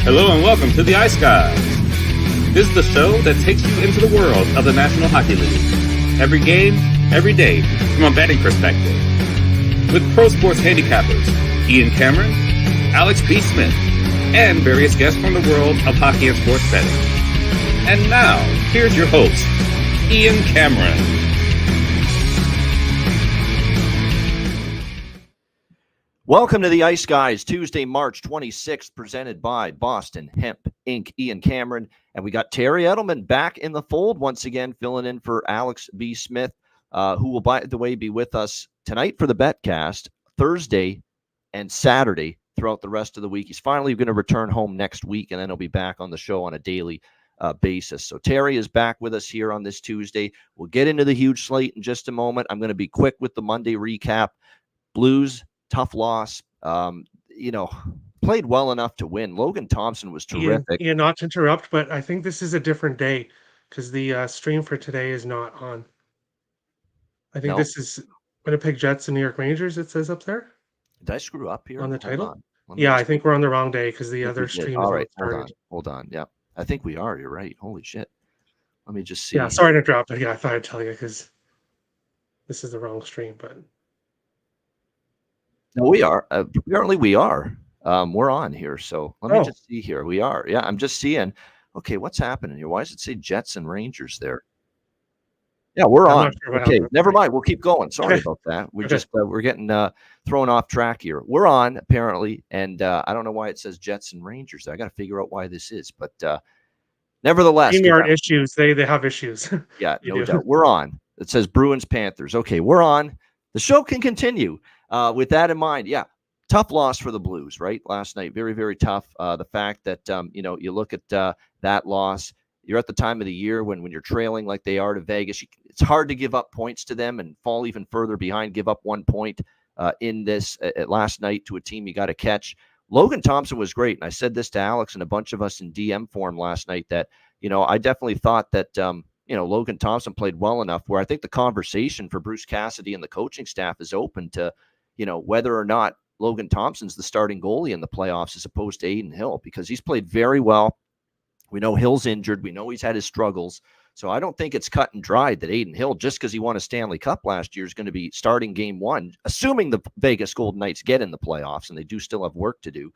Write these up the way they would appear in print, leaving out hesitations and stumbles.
Hello and welcome to the Ice Guys. This is the show that takes you into the world of the National Hockey League. Every game, every day, from a betting perspective. With pro sports handicappers, Ian Cameron, Alex P. Smith, and various guests from the world of hockey and sports betting. And now, here's your host, Ian Cameron. Welcome to the Ice Guys, Tuesday, March 26th, presented by Boston Hemp Inc. Ian Cameron, and we got Terry Edelman back in the fold once again, filling in for Alex B. Smith, who will, by the way, be with us tonight for the Betcast, Thursday and Saturday throughout the rest of the week. He's finally going to return home next week, and then he'll be back on the show on a daily basis. So Terry is back with us here on this Tuesday. We'll get into the huge slate in just a moment. I'm going to be quick with the Monday recap. Blues, tough loss, played well enough to win. Logan Thompson was terrific. Ian, not to interrupt, but I think this is a different day because the stream for today is not on. I think this is Winnipeg Jets and New York Rangers, it says up there. Did I screw up here? On the title? Yeah, I think we're on the wrong day because the other stream is right. Hold on. Yeah, I think we are. You're right. Holy shit. Let me just see. Yeah, sorry to interrupt, but yeah, I thought I'd tell you because this is the wrong stream, but... No, we are. Apparently we are. We're on here. So let me just see here. We are. Yeah, I'm just seeing. Okay, what's happening here? Why does it say Jets and Rangers there? Yeah, we're on. Sure okay, never mind. We'll keep going. Sorry about that. We're just we're getting thrown off track here. We're on apparently, and I don't know why it says Jets and Rangers. I got to figure out why this is, but nevertheless, issues. They have issues. Yeah, no doubt. We're on. It says Bruins Panthers. Okay, we're on. The show can continue. With that in mind, yeah, tough loss for the Blues, right? Last night, very, very tough. The fact that, you look at that loss, you're at the time of the year when you're trailing like they are to Vegas. It's hard to give up points to them and fall even further behind, give up 1 point in this last night to a team you got to catch. Logan Thompson was great. And I said this to Alex and a bunch of us in DM form last night that, I definitely thought that, Logan Thompson played well enough where I think the conversation for Bruce Cassidy and the coaching staff is open to, whether or not Logan Thompson's the starting goalie in the playoffs as opposed to Adin Hill, because he's played very well. We know Hill's injured. We know he's had his struggles. So I don't think it's cut and dried that Adin Hill, just because he won a Stanley Cup last year, is going to be starting game one, assuming the Vegas Golden Knights get in the playoffs, and they do still have work to do.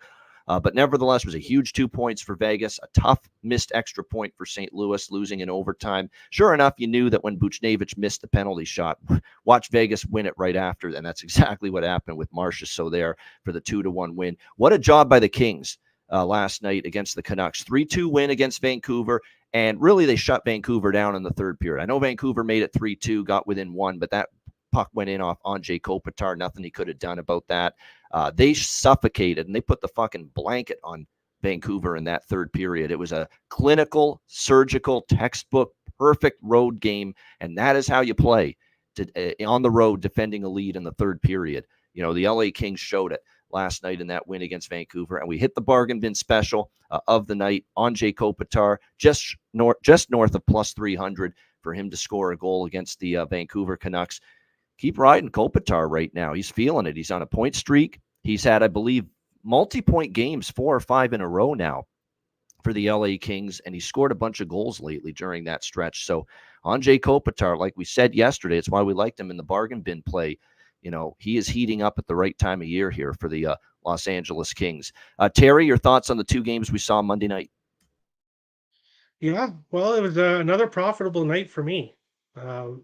But nevertheless, it was a huge 2 points for Vegas, a tough missed extra point for St. Louis, losing in overtime. Sure enough, you knew that when Buchnevich missed the penalty shot, watch Vegas win it right after, and that's exactly what happened with Marcia So there for the 2-1 win. What a job by the Kings last night against the Canucks. 3-2 win against Vancouver, and really they shut Vancouver down in the third period. I know Vancouver made it 3-2, got within one, but that puck went in off Andrei Kopitar. Nothing he could have done about that. They suffocated, and they put the fucking blanket on Vancouver in that third period. It was a clinical, surgical, textbook, perfect road game, and that is how you play on the road, defending a lead in the third period. The LA Kings showed it last night in that win against Vancouver, and we hit the bargain bin special of the night. Andrei Kopitar, just north of plus 300 for him to score a goal against the Vancouver Canucks. Keep riding Kopitar right now. He's feeling it. He's on a point streak. He's had, I believe, multi-point games, 4 or 5 in a row now for the LA Kings, and he scored a bunch of goals lately during that stretch. So Andrei Kopitar, like we said yesterday, it's why we liked him in the bargain bin play. He is heating up at the right time of year here for the Los Angeles Kings. Terry, your thoughts on the 2 games we saw Monday night? Yeah, well, it was another profitable night for me.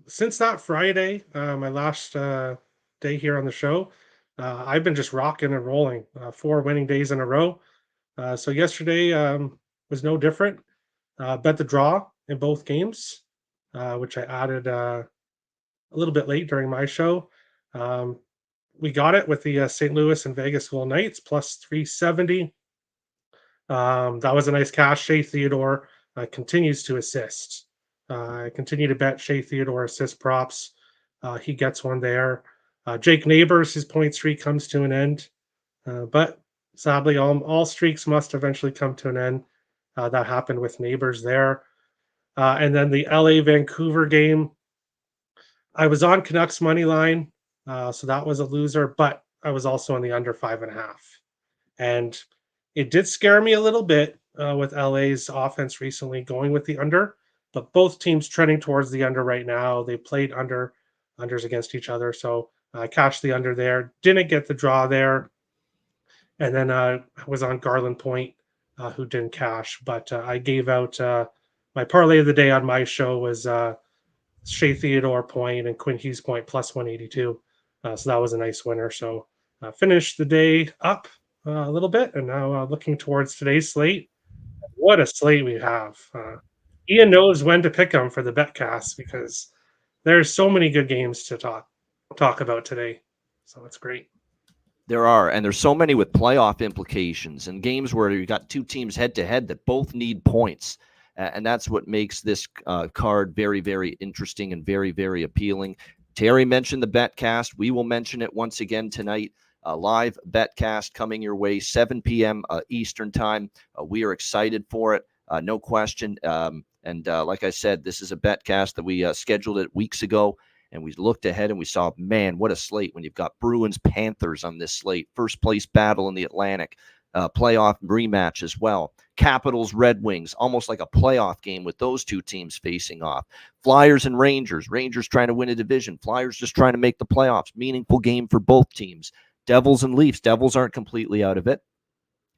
Since that Friday, my last day here on the show, I've been just rocking and rolling. 4 winning days in a row. So yesterday was no different. Bet the draw in both games, which I added a little bit late during my show. We got it with the St. Louis and Vegas Golden Knights plus 370. That was a nice cash. Shea Theodore continues to assist. I continue to bet Shea Theodore assist props. He gets one there. Jake Neighbors, his point streak comes to an end. But sadly, all streaks must eventually come to an end. That happened with Neighbors there. And then the LA Vancouver game, I was on Canucks money line. So that was a loser, but I was also on the under 5.5. And It did scare me a little bit with LA's offense recently going with the under, but both teams trending towards the under right now. They played unders against each other, so I cashed the under there. Didn't get the draw there, and then was on Garland Point, who didn't cash, but I gave out my parlay of the day on my show was Shea Theodore Point and Quinn Hughes Point plus 182. So that was a nice winner. So finished the day up a little bit, and now looking towards today's slate. What a slate we have! Ian knows when to pick them for the betcast because there's so many good games to talk about today. So it's great. There are, and there's so many with playoff implications and games where you got two teams head to head that both need points. And that's what makes this card very, very interesting and very, very appealing. Terry mentioned the betcast. We will mention it once again tonight. Live betcast coming your way, 7 p.m. Eastern time. We are excited for it, no question. And like I said, this is a betcast that we scheduled it weeks ago. And we looked ahead and we saw, man, what a slate when you've got Bruins, Panthers on this slate. First place battle in the Atlantic, playoff rematch as well. Capitals, Red Wings, almost like a playoff game with those two teams facing off. Flyers and Rangers. Rangers trying to win a division. Flyers just trying to make the playoffs. Meaningful game for both teams. Devils and Leafs. Devils aren't completely out of it.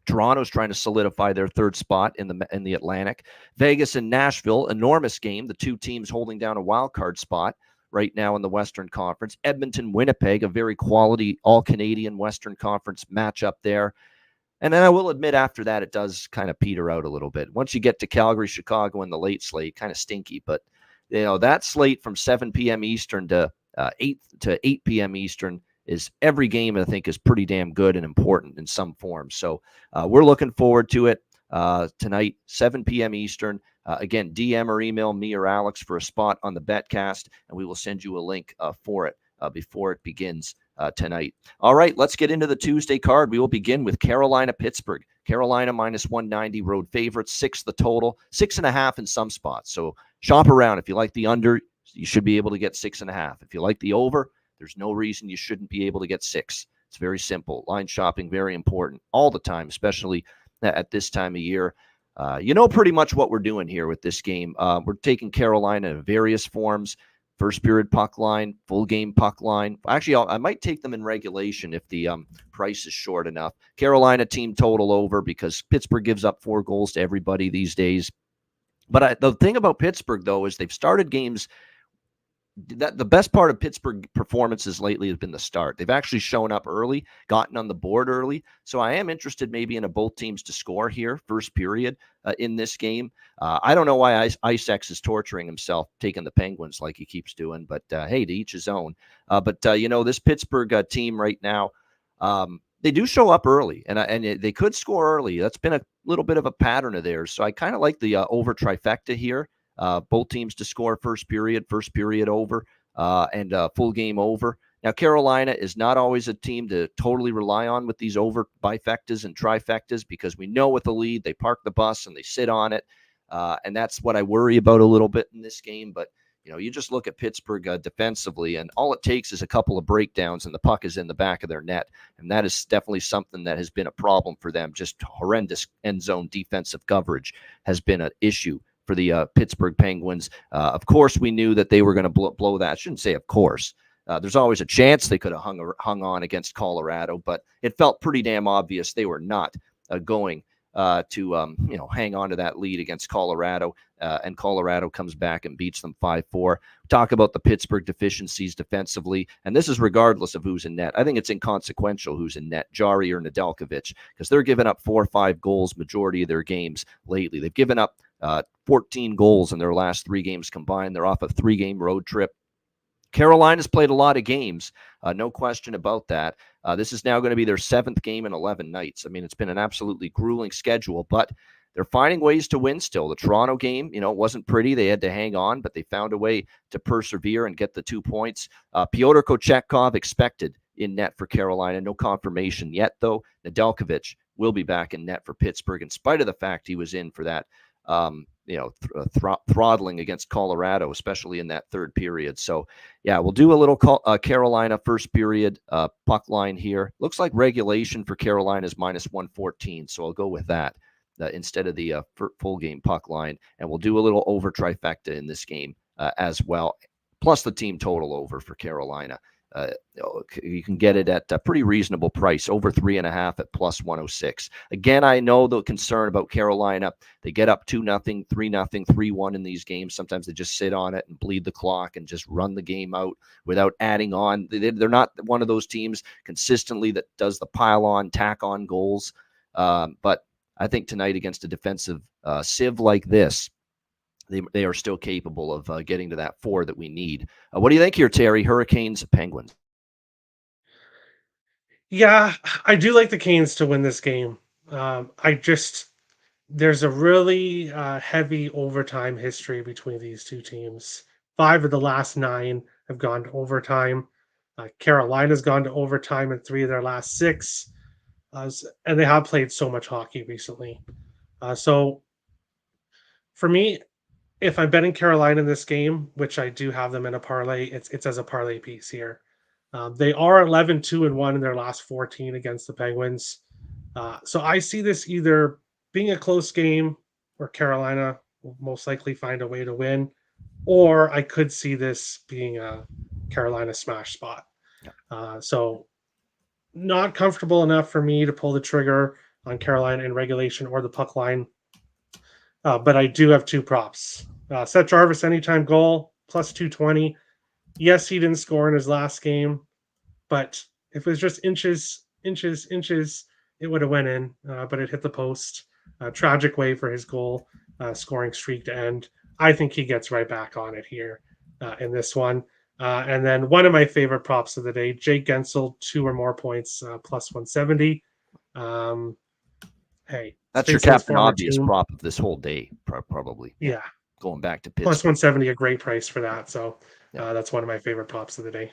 Toronto's trying to solidify their third spot in the Atlantic. Vegas and Nashville, enormous game. The two teams holding down a wild card spot right now in the Western Conference. Edmonton, Winnipeg, a very quality all-Canadian Western Conference matchup there. And then I will admit after that, it does kind of peter out a little bit. Once you get to Calgary, Chicago in the late slate, kind of stinky. But, that slate from 7 p.m. Eastern to 8 p.m. Eastern is every game, I think, is pretty damn good and important in some form. So we're looking forward to it tonight, 7 p.m. Eastern. Again, DM or email me or Alex for a spot on the betcast, and we will send you a link for it before it begins tonight. All right, let's get into the Tuesday card. We will begin with Carolina-Pittsburgh. Carolina minus 190, road favorites, 6 the total, 6.5 in some spots. So shop around. If you like the under, you should be able to get 6.5. If you like the over, there's no reason you shouldn't be able to get 6. It's very simple. Line shopping, very important all the time, especially at this time of year. Pretty much what we're doing here with this game. We're taking Carolina in various forms. First period puck line, full game puck line. Actually, I might take them in regulation if the price is short enough. Carolina team total over because Pittsburgh gives up 4 goals to everybody these days. But the thing about Pittsburgh, though, is they've started games. The best part of Pittsburgh performances lately has been the start. They've actually shown up early, gotten on the board early. So I am interested maybe in both teams to score here, first period in this game. I don't know why Ice is torturing himself, taking the Penguins like he keeps doing. But, hey, to each his own. But this Pittsburgh team right now, they do show up early, and they could score early. That's been a little bit of a pattern of theirs. So I kind of like the over trifecta here. Both teams to score first period over, and full game over. Now, Carolina is not always a team to totally rely on with these over bifectas and trifectas because we know with the lead, they park the bus and they sit on it. And that's what I worry about a little bit in this game. But, you just look at Pittsburgh defensively, and all it takes is a couple of breakdowns and the puck is in the back of their net. And that is definitely something that has been a problem for them. Just horrendous end zone defensive coverage has been an issue for the Pittsburgh Penguins. Of course, we knew that they were going to blow that. I shouldn't say of course. There's always a chance they could have hung on against Colorado, but it felt pretty damn obvious they were not going to hang on to that lead against Colorado, and Colorado comes back and beats them 5-4. Talk about the Pittsburgh deficiencies defensively, and this is regardless of who's in net. I think it's inconsequential who's in net, Jari or Nedeljkovic, because they're giving up 4 or 5 goals majority of their games lately. They've given up 14 goals in their last 3 games combined. They're off a 3-game road trip. Carolina's played a lot of games, no question about that. This is now going to be their 7th game in 11 nights. I mean, it's been an absolutely grueling schedule, but they're finding ways to win still. The Toronto game, it wasn't pretty. They had to hang on, but they found a way to persevere and get the 2 points. Pyotr Kochetkov expected in net for Carolina. No confirmation yet, though. Nedeljkovic will be back in net for Pittsburgh in spite of the fact he was in for that throttling against Colorado, especially in that third period. So, yeah, we'll do a little Carolina first period puck line here. Looks like regulation for Carolina is -114, so I'll go with that instead of the full game puck line. And we'll do a little over trifecta in this game as well, plus the team total over for Carolina. You can get it at a pretty reasonable price, over 3.5 at +106. Again, I know the concern about Carolina. They get up 2-0, 3-0, 3-1 in these games. Sometimes they just sit on it and bleed the clock and just run the game out without adding on. They're not one of those teams consistently that does the pile on, tack on goals. But I think tonight against a defensive sieve like this, they are still capable of getting to that 4 that we need. What do you think here, Terry? Hurricanes, Penguins? Yeah, I do like the Canes to win this game. There's a really heavy overtime history between these two teams. 5 of the last 9 have gone to overtime. Carolina's gone to overtime in 3 of their last 6. And they have played so much hockey recently. So for me, if I'm betting Carolina in this game, which I do have them in a parlay, it's as a parlay piece here. They are 11-2-1 in their last 14 against the Penguins. So I see this either being a close game where Carolina will most likely find a way to win, or I could see this being a Carolina smash spot. So not comfortable enough for me to pull the trigger on Carolina in regulation or the puck line. But I do have 2 props. Seth Jarvis anytime goal, +220. Yes, he didn't score in his last game, but if it was just inches, it would have went in, but it hit the post. Tragic way for his goal scoring streak to end. I think he gets right back on it here in this one. And then one of my favorite props of the day, Jake Gensel, 2 or more points, +170. Hey, that's your Captain Obvious prop of this whole day, probably. Yeah. Going back to Pittsburgh. +170, a great price for that. So that's one of my favorite props of the day.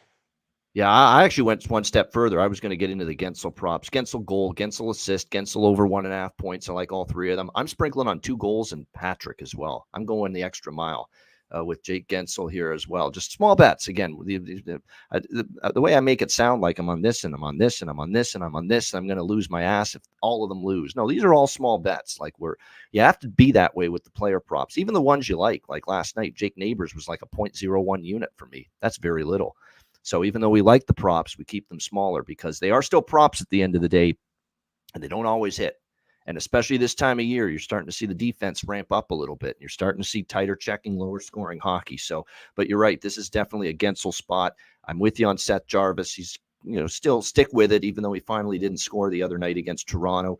Yeah, I actually went one step further. I was going to get into the Gensel props. Gensel goal, Gensel assist, Gensel over 1.5 points. I like all 3 of them. I'm sprinkling on 2 goals and Patrick as well. I'm going the extra mile with Jake Gensel here as well. Just small bets. Again, the way I make it sound like I'm on this and I'm on this and I'm on this and I'm on this, I'm going to lose my ass if all of them lose. No, these are all small bets. Like you have to be that way with the player props. Even the ones you like last night, Jake Neighbors was like a 0.01 unit for me. That's very little. So even though we like the props, we keep them smaller because they are still props at the end of the day, and they don't always hit. And especially this time of year, you're starting to see the defense ramp up a little bit. You're starting to see tighter checking, lower scoring hockey. So, but you're right. This is definitely a Gensel spot. I'm with you on Seth Jarvis. He's, still stick with it, even though he finally didn't score the other night against Toronto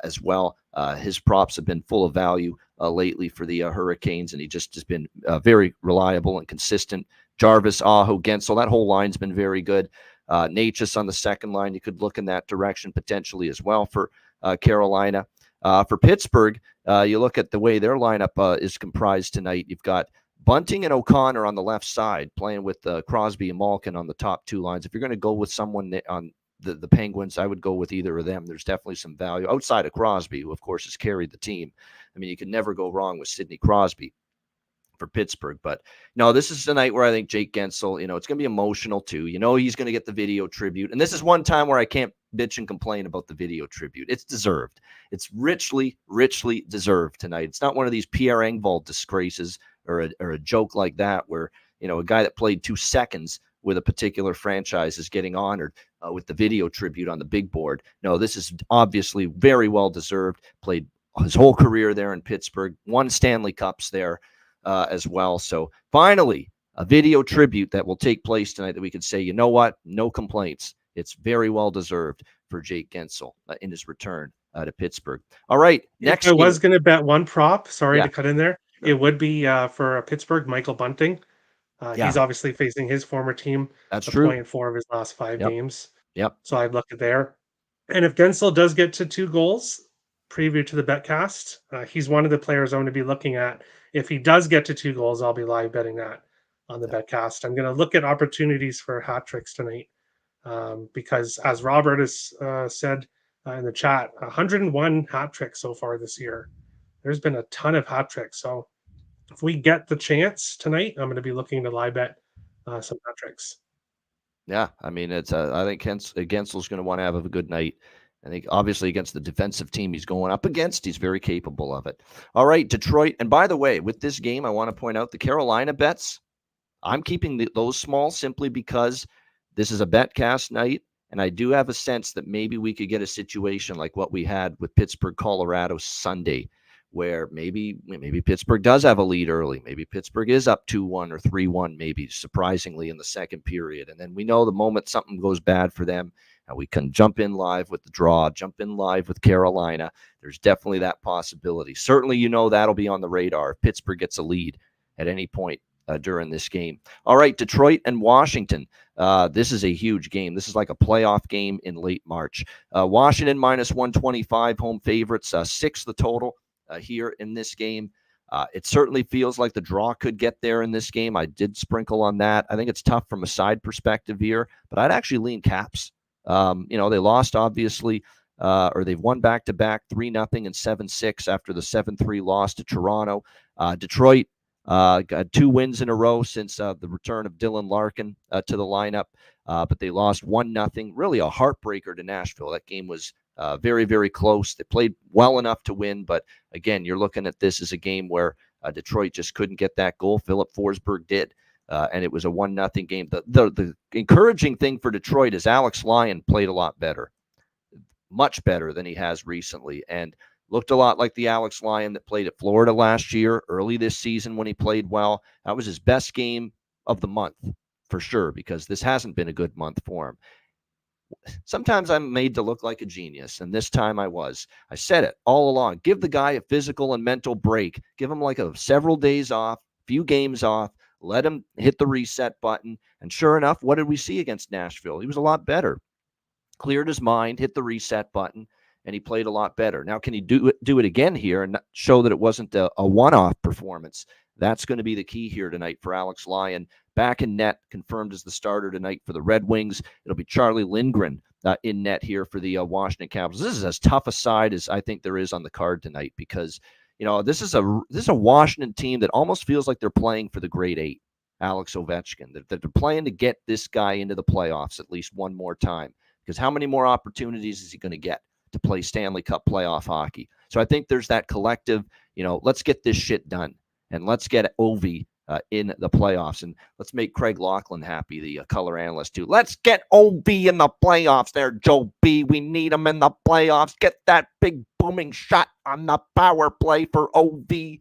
as well. His props have been full of value lately for the Hurricanes, and he just has been very reliable and consistent. Jarvis, Aho, Gensel, that whole line's been very good. Natchez on the second line, you could look in that direction potentially as well for Carolina. For Pittsburgh, you look at the way their lineup is comprised tonight. You've got Bunting and O'Connor on the left side, playing with Crosby and Malkin on the top 2 lines. If you're going to go with someone on the Penguins, I would go with either of them. There's definitely some value outside of Crosby, who, of course, has carried the team. I mean, you can never go wrong with Sidney Crosby for Pittsburgh. But no, this is the night where I think Jake Gensel, it's going to be emotional too. He's going to get the video tribute. And this is one time where I can't bitch and complain about the video tribute. It's deserved. It's richly, richly deserved tonight. It's not one of these Pierre Engvall disgraces or a joke like that where, a guy that played 2 seconds with a particular franchise is getting honored with the video tribute on the big board. No, this is obviously very well deserved. Played his whole career there in Pittsburgh, won Stanley Cups there as well. So finally, a video tribute that will take place tonight that we could say, you know what? No complaints. It's very well deserved for Jake Gensel in his return to Pittsburgh. All right. Next, I was going to bet one prop. Sorry to cut in there. It would be for Pittsburgh, Michael Bunting. He's obviously facing his former team. That's true. Playing 4 of his last 5 games. Yep. So I'd look at there. And if Gensel does get to 2 goals, preview to the betcast, he's one of the players I'm going to be looking at. If he does get to 2 goals, I'll be live betting that on the betcast. I'm going to look at opportunities for hat tricks tonight because, as Robert has said in the chat, 101 hat tricks so far this year. There's been a ton of hat tricks. So if we get the chance tonight, I'm going to be looking to live bet some metrics. Yeah, I mean, it's I think Gensel's going to want to have a good night. I think obviously against the defensive team he's going up against, he's very capable of it. All right, Detroit. And by the way, with this game, I want to point out the Carolina bets. I'm keeping those small simply because this is a betcast night, and I do have a sense that maybe we could get a situation like what we had with Pittsburgh, Colorado Sunday, where maybe Pittsburgh does have a lead early. Maybe Pittsburgh is up 2-1 or 3-1, maybe surprisingly in the second period. And then we know the moment something goes bad for them, we can jump in live with the draw, jump in live with Carolina. There's definitely that possibility. Certainly, that'll be on the radar if Pittsburgh gets a lead at any point during this game. All right, Detroit and Washington. This is a huge game. This is like a playoff game in late March. Washington minus 125, home favorites, 6 the total here in this game. It certainly feels like the draw could get there in this game. I did sprinkle on that. I think it's tough from a side perspective here, but I'd actually lean Caps. They lost, obviously, or they've won back-to-back 3-0 and 7-6 after the 7-3 loss to Toronto. Detroit got 2 wins in a row since the return of Dylan Larkin to the lineup, but they lost 1-0. Really a heartbreaker to Nashville. That game was very, very close. They played well enough to win, but again, you're looking at this as a game where Detroit just couldn't get that goal. Philip Forsberg did, and it was a 1-0 game. The encouraging thing for Detroit is Alex Lyon played a lot better, much better than he has recently, and looked a lot like the Alex Lyon that played at Florida last year, early this season when he played well. That was his best game of the month, for sure, because this hasn't been a good month for him. Sometimes I'm made to look like a genius, and this time I was. I said it all along. Give the guy a physical and mental break. Give him like several days off, few games off. Let him hit the reset button. And sure enough, what did we see against Nashville? He was a lot better. Cleared his mind, hit the reset button, and he played a lot better. Now, can he do it again here and show that it wasn't a one-off performance? That's going to be the key here tonight for Alex Lyon. Back in net, confirmed as the starter tonight for the Red Wings. It'll be Charlie Lindgren in net here for the Washington Capitals. This is as tough a side as I think there is on the card tonight because, this is a Washington team that almost feels like they're playing for the grade 8, Alex Ovechkin. That they're playing to get this guy into the playoffs at least one more time, because how many more opportunities is he going to get to play Stanley Cup playoff hockey? So I think there's that collective, let's get this shit done. And let's get Ovi in the playoffs. And let's make Craig Laughlin happy, the color analyst, too. Let's get Ovi in the playoffs there, Joe B. We need him in the playoffs. Get that big booming shot on the power play for Ovi.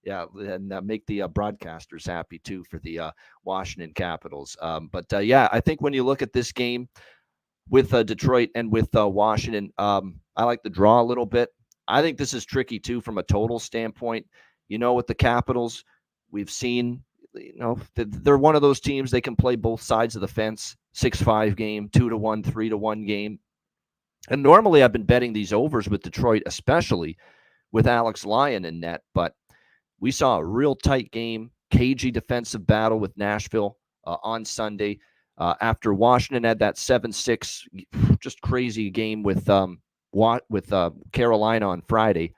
Yeah, and make the broadcasters happy, too, for the Washington Capitals. But I think when you look at this game with Detroit and with Washington, I like the draw a little bit. I think this is tricky, too, from a total standpoint. With the Capitals, we've seen, they're one of those teams, they can play both sides of the fence, 6-5 game, 2-1, 3-1 game. And normally I've been betting these overs with Detroit, especially with Alex Lyon in net. But we saw a real tight game, cagey defensive battle with Nashville on Sunday. After Washington had that 7-6, just crazy game with Carolina on Friday.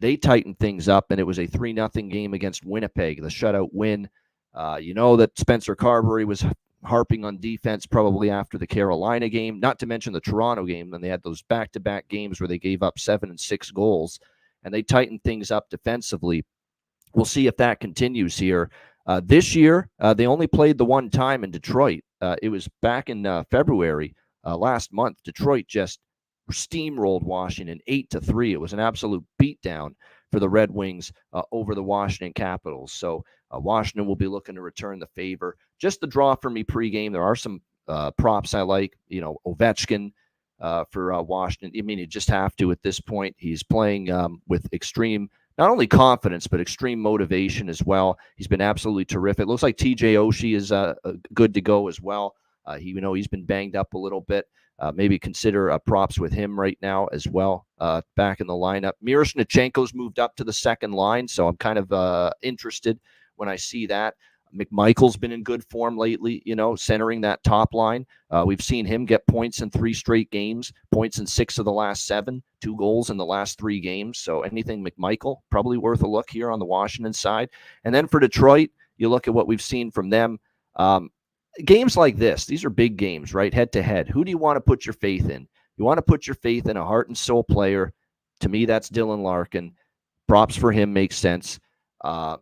They tightened things up, and it was a 3-0 game against Winnipeg, the shutout win. That Spencer Carberry was harping on defense probably after the Carolina game, not to mention the Toronto game, when they had those back-to-back games where they gave up 7 and 6 goals, and they tightened things up defensively. We'll see if that continues here. This year, they only played the one time in Detroit. It was back in February last month. Detroit just steamrolled Washington 8-3. It was an absolute beatdown for the Red Wings over the Washington Capitals. So Washington will be looking to return the favor. Just the draw for me pregame. There are some props I like. Ovechkin for Washington. I mean, you just have to at this point. He's playing with extreme, not only confidence, but extreme motivation as well. He's been absolutely terrific. It looks like TJ Oshie is good to go as well. He's been banged up a little bit. Maybe consider props with him right now as well, back in the lineup. Miroshnichenko's moved up to the second line, so I'm kind of interested when I see that. McMichael's been in good form lately, centering that top line. We've seen him get points in 3 straight games, points in 6 of the last 7, 2 goals in the last 3 games. So anything McMichael, probably worth a look here on the Washington side. And then for Detroit, you look at what we've seen from them. Games like this, these are big games, right? Head to head. Who do you want to put your faith in? You want to put your faith in a heart and soul player. To me, that's Dylan Larkin. Props for him makes sense.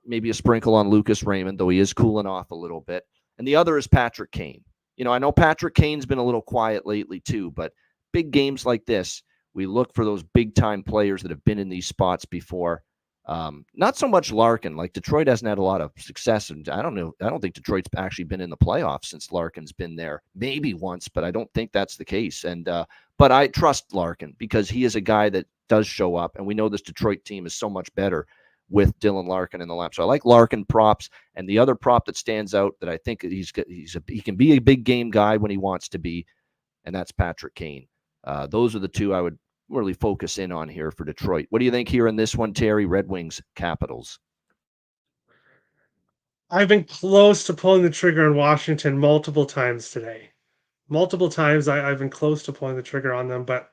Maybe a sprinkle on Lucas Raymond, though he is cooling off a little bit. And the other is Patrick Kane. I know Patrick Kane's been a little quiet lately too, but big games like this, we look for those big-time players that have been in these spots before. Not so much Larkin. Like, Detroit hasn't had a lot of success, and I don't think Detroit's actually been in the playoffs since Larkin's been there. Maybe once, but I don't think that's the case. And but I trust Larkin because he is a guy that does show up, and we know this Detroit team is so much better with Dylan Larkin in the lap. So I like Larkin props, and the other prop that stands out that I think he can be a big game guy when he wants to be, and that's Patrick Kane. Those are the two I would really focus in on here for Detroit. What do you think here in this one, Terry? Red Wings, Capitals. I've been close to pulling the trigger on Washington multiple times today. Multiple times I've been close to pulling the trigger on them, but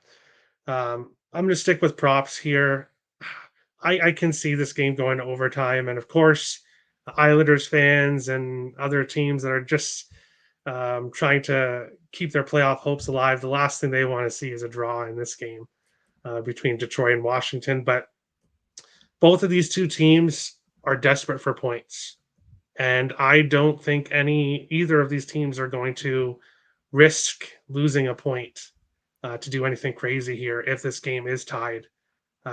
I'm going to stick with props here. I can see this game going to overtime, and of course, Islanders fans and other teams that are just trying to keep their playoff hopes alive, the last thing they want to see is a draw in this game between Detroit and Washington. But both of these two teams are desperate for points, and I don't think either of these teams are going to risk losing a point to do anything crazy here if this game is tied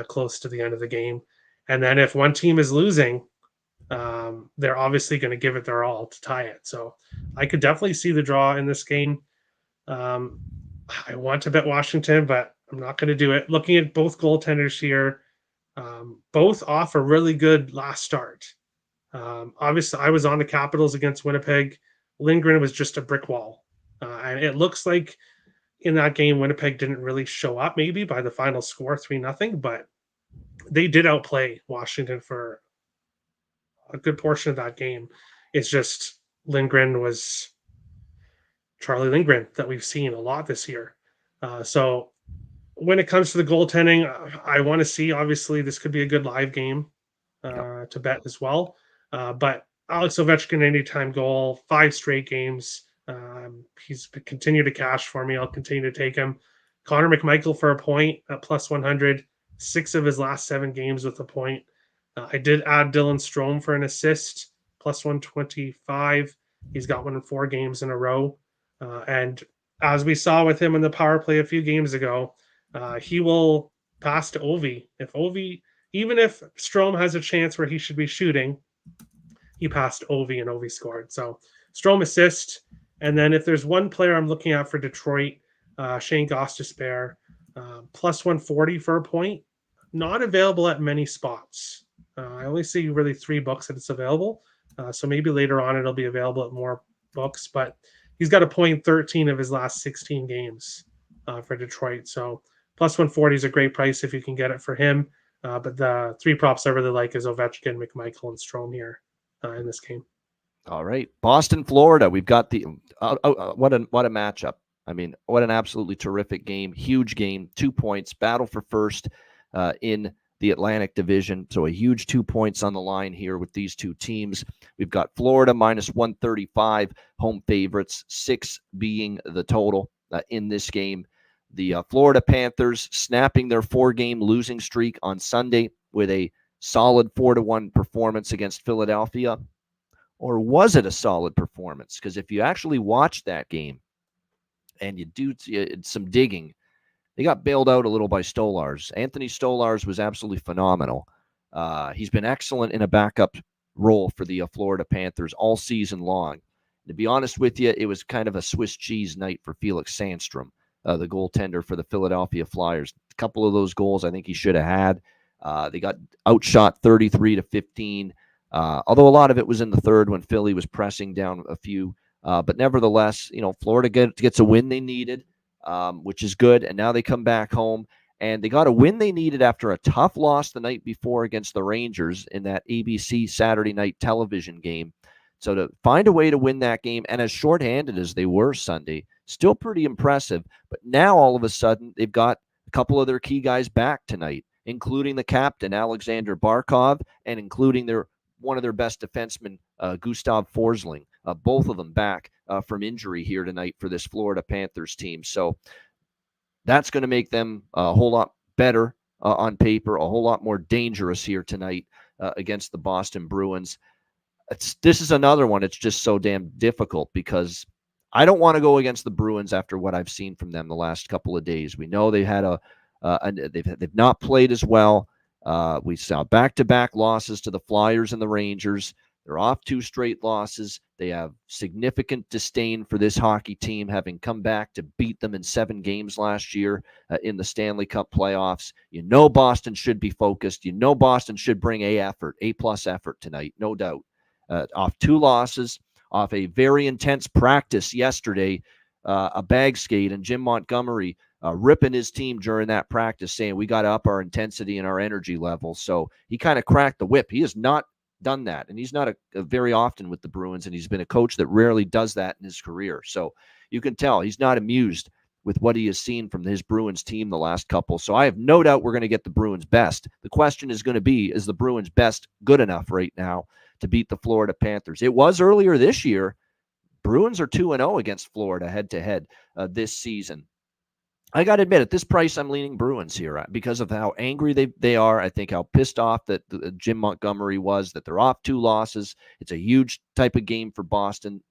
close to the end of the game. And then if one team is losing, they're obviously going to give it their all to tie it. So I could definitely see the draw in this game. I want to bet Washington, but I'm not going to do it. Looking at both goaltenders here, both off a really good last start. Obviously, I was on the Capitals against Winnipeg. Lindgren was just a brick wall. And it looks like in that game, Winnipeg didn't really show up maybe by the final score, 3-0, but they did outplay Washington for a good portion of that game. It's just Lindgren was Charlie Lindgren that we've seen a lot this year. So when it comes to the goaltending, I want to see, obviously, this could be a good live game to bet as well. But Alex Ovechkin, anytime goal, 5 straight games. He's continued to cash for me. I'll continue to take him. Connor McMichael for a point at plus 100. 6 of his last 7 games with a point. I did add Dylan Strome for an assist, plus 125. He's got one in 4 games in a row. And as we saw with him in the power play a few games ago, he will pass to Ovi. Even if Strome has a chance where he should be shooting, he passed Ovi and Ovi scored. So Strome assist. And then if there's one player I'm looking at for Detroit, Shane Gostisbehere, plus 140 for a point. Not available at many spots. I only see really 3 books that it's available. So maybe later on it'll be available at more books. But he's got a point 13 of his last 16 games for Detroit. So plus 140 is a great price if you can get it for him. But the 3 props I really like is Ovechkin, McMichael, and Strome here in this game. All right. Boston, Florida. We've got the what a matchup. I mean, what an absolutely terrific game. Huge game. 2 points. Battle for first in the Atlantic Division. So a huge 2 points on the line here with these two teams. We've got Florida minus 135 home favorites, 6 being the total in this game. The Florida Panthers snapping their 4-game losing streak on Sunday with a solid 4-1 performance against Philadelphia. Or was it a solid performance? Because if you actually watch that game and you do some digging, they got bailed out a little by Stolarz. Anthony Stolarz was absolutely phenomenal. He's been excellent in a backup role for the Florida Panthers all season long. To be honest with you, it was kind of a Swiss cheese night for Felix Sandstrom, the goaltender for the Philadelphia Flyers. A couple of those goals I think he should have had. They got outshot 33-15. Although a lot of it was in the third when Philly was pressing down a few. But nevertheless, Florida gets a win they needed, which is good. And now they come back home, and they got a win they needed after a tough loss the night before against the Rangers in that ABC Saturday night television game So to find a way to win that game, and as shorthanded as they were Sunday, still pretty impressive. But now all of a sudden, they've got a couple of their key guys back tonight, including the captain, Alexander Barkov, and including one of their best defensemen, Gustav Forsling. Both of them back from injury here tonight for this Florida Panthers team. So that's going to make them a whole lot better on paper, a whole lot more dangerous here tonight against the Boston Bruins. This is another one. It's just so damn difficult because I don't want to go against the Bruins after what I've seen from them the last couple of days. We know they had they've not played as well. We saw back-to-back losses to the Flyers and the Rangers. They're off 2 straight losses. They have significant disdain for this hockey team, having come back to beat them in 7 games last year in the Stanley Cup playoffs. You know Boston should be focused. You know Boston should bring A-plus effort tonight, no doubt. Off 2 losses, off a very intense practice yesterday, a bag skate, and Jim Montgomery ripping his team during that practice, saying we got to up our intensity and our energy level. So he kind of cracked the whip. He has not done that, and he's not a very often with the Bruins, and he's been a coach that rarely does that in his career. So you can tell he's not amused with what he has seen from his Bruins team the last couple. So I have no doubt we're going to get the Bruins' best. The question is going to be, is the Bruins' best good enough right now to beat the Florida Panthers? It was earlier this year. Bruins are 2-0 against Florida head-to-head this season. I got to admit, at this price, I'm leaning Bruins here because of how angry they are. I think how pissed off that Jim Montgomery was, that they're off 2 losses. It's a huge type of game for Boston.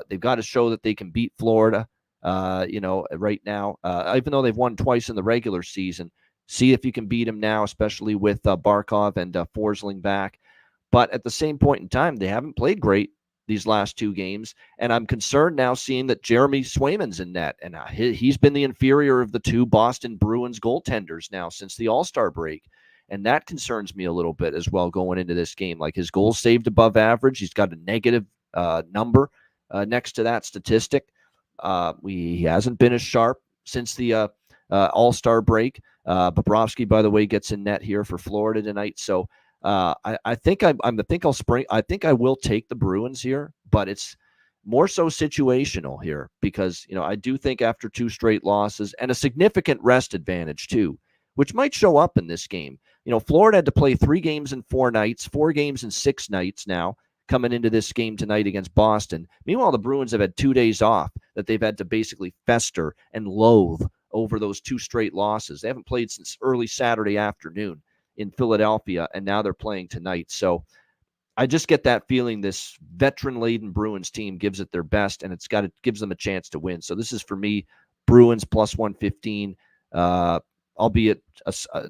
They've got to show that they can beat Florida, right now, even though they've won twice in the regular season. See if you can beat them now, especially with Barkov and Forsling back. But at the same point in time, they haven't played great these last 2 games. And I'm concerned now seeing that Jeremy Swayman's in net. And he's been the inferior of the 2 Boston Bruins goaltenders now since the All-Star break. And that concerns me a little bit as well going into this game. Like his goals saved above average. He's got a negative number next to that statistic. He hasn't been as sharp since the All-Star break. Bobrovsky, by the way, gets in net here for Florida tonight. So I think I will take the Bruins here, but it's more so situational here because, I do think after 2 straight losses and a significant rest advantage too, which might show up in this game. Florida had to play 3 games in 4 nights, 4 games in 6 nights now coming into this game tonight against Boston. Meanwhile, the Bruins have had 2 days off that they've had to basically fester and loathe over those 2 straight losses. They haven't played since early Saturday afternoon in Philadelphia, and now they're playing tonight. So I just get that feeling this veteran-laden Bruins team gives it their best, and it gives them a chance to win. So this is, for me, Bruins plus 115, albeit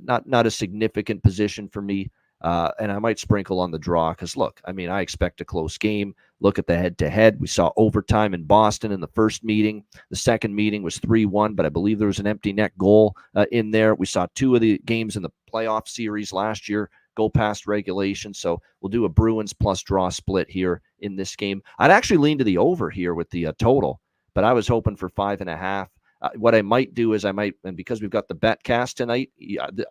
not a significant position for me. And I might sprinkle on the draw because, look, I expect a close game. Look at the head-to-head. We saw overtime in Boston in the first meeting. The second meeting was 3-1, but I believe there was an empty net goal in there. We saw 2 of the games in the playoff series last year go past regulation. So we'll do a Bruins plus draw split here in this game. I'd actually lean to the over here with the total, but I was hoping for 5.5. What I might do is and because we've got the bet cast tonight,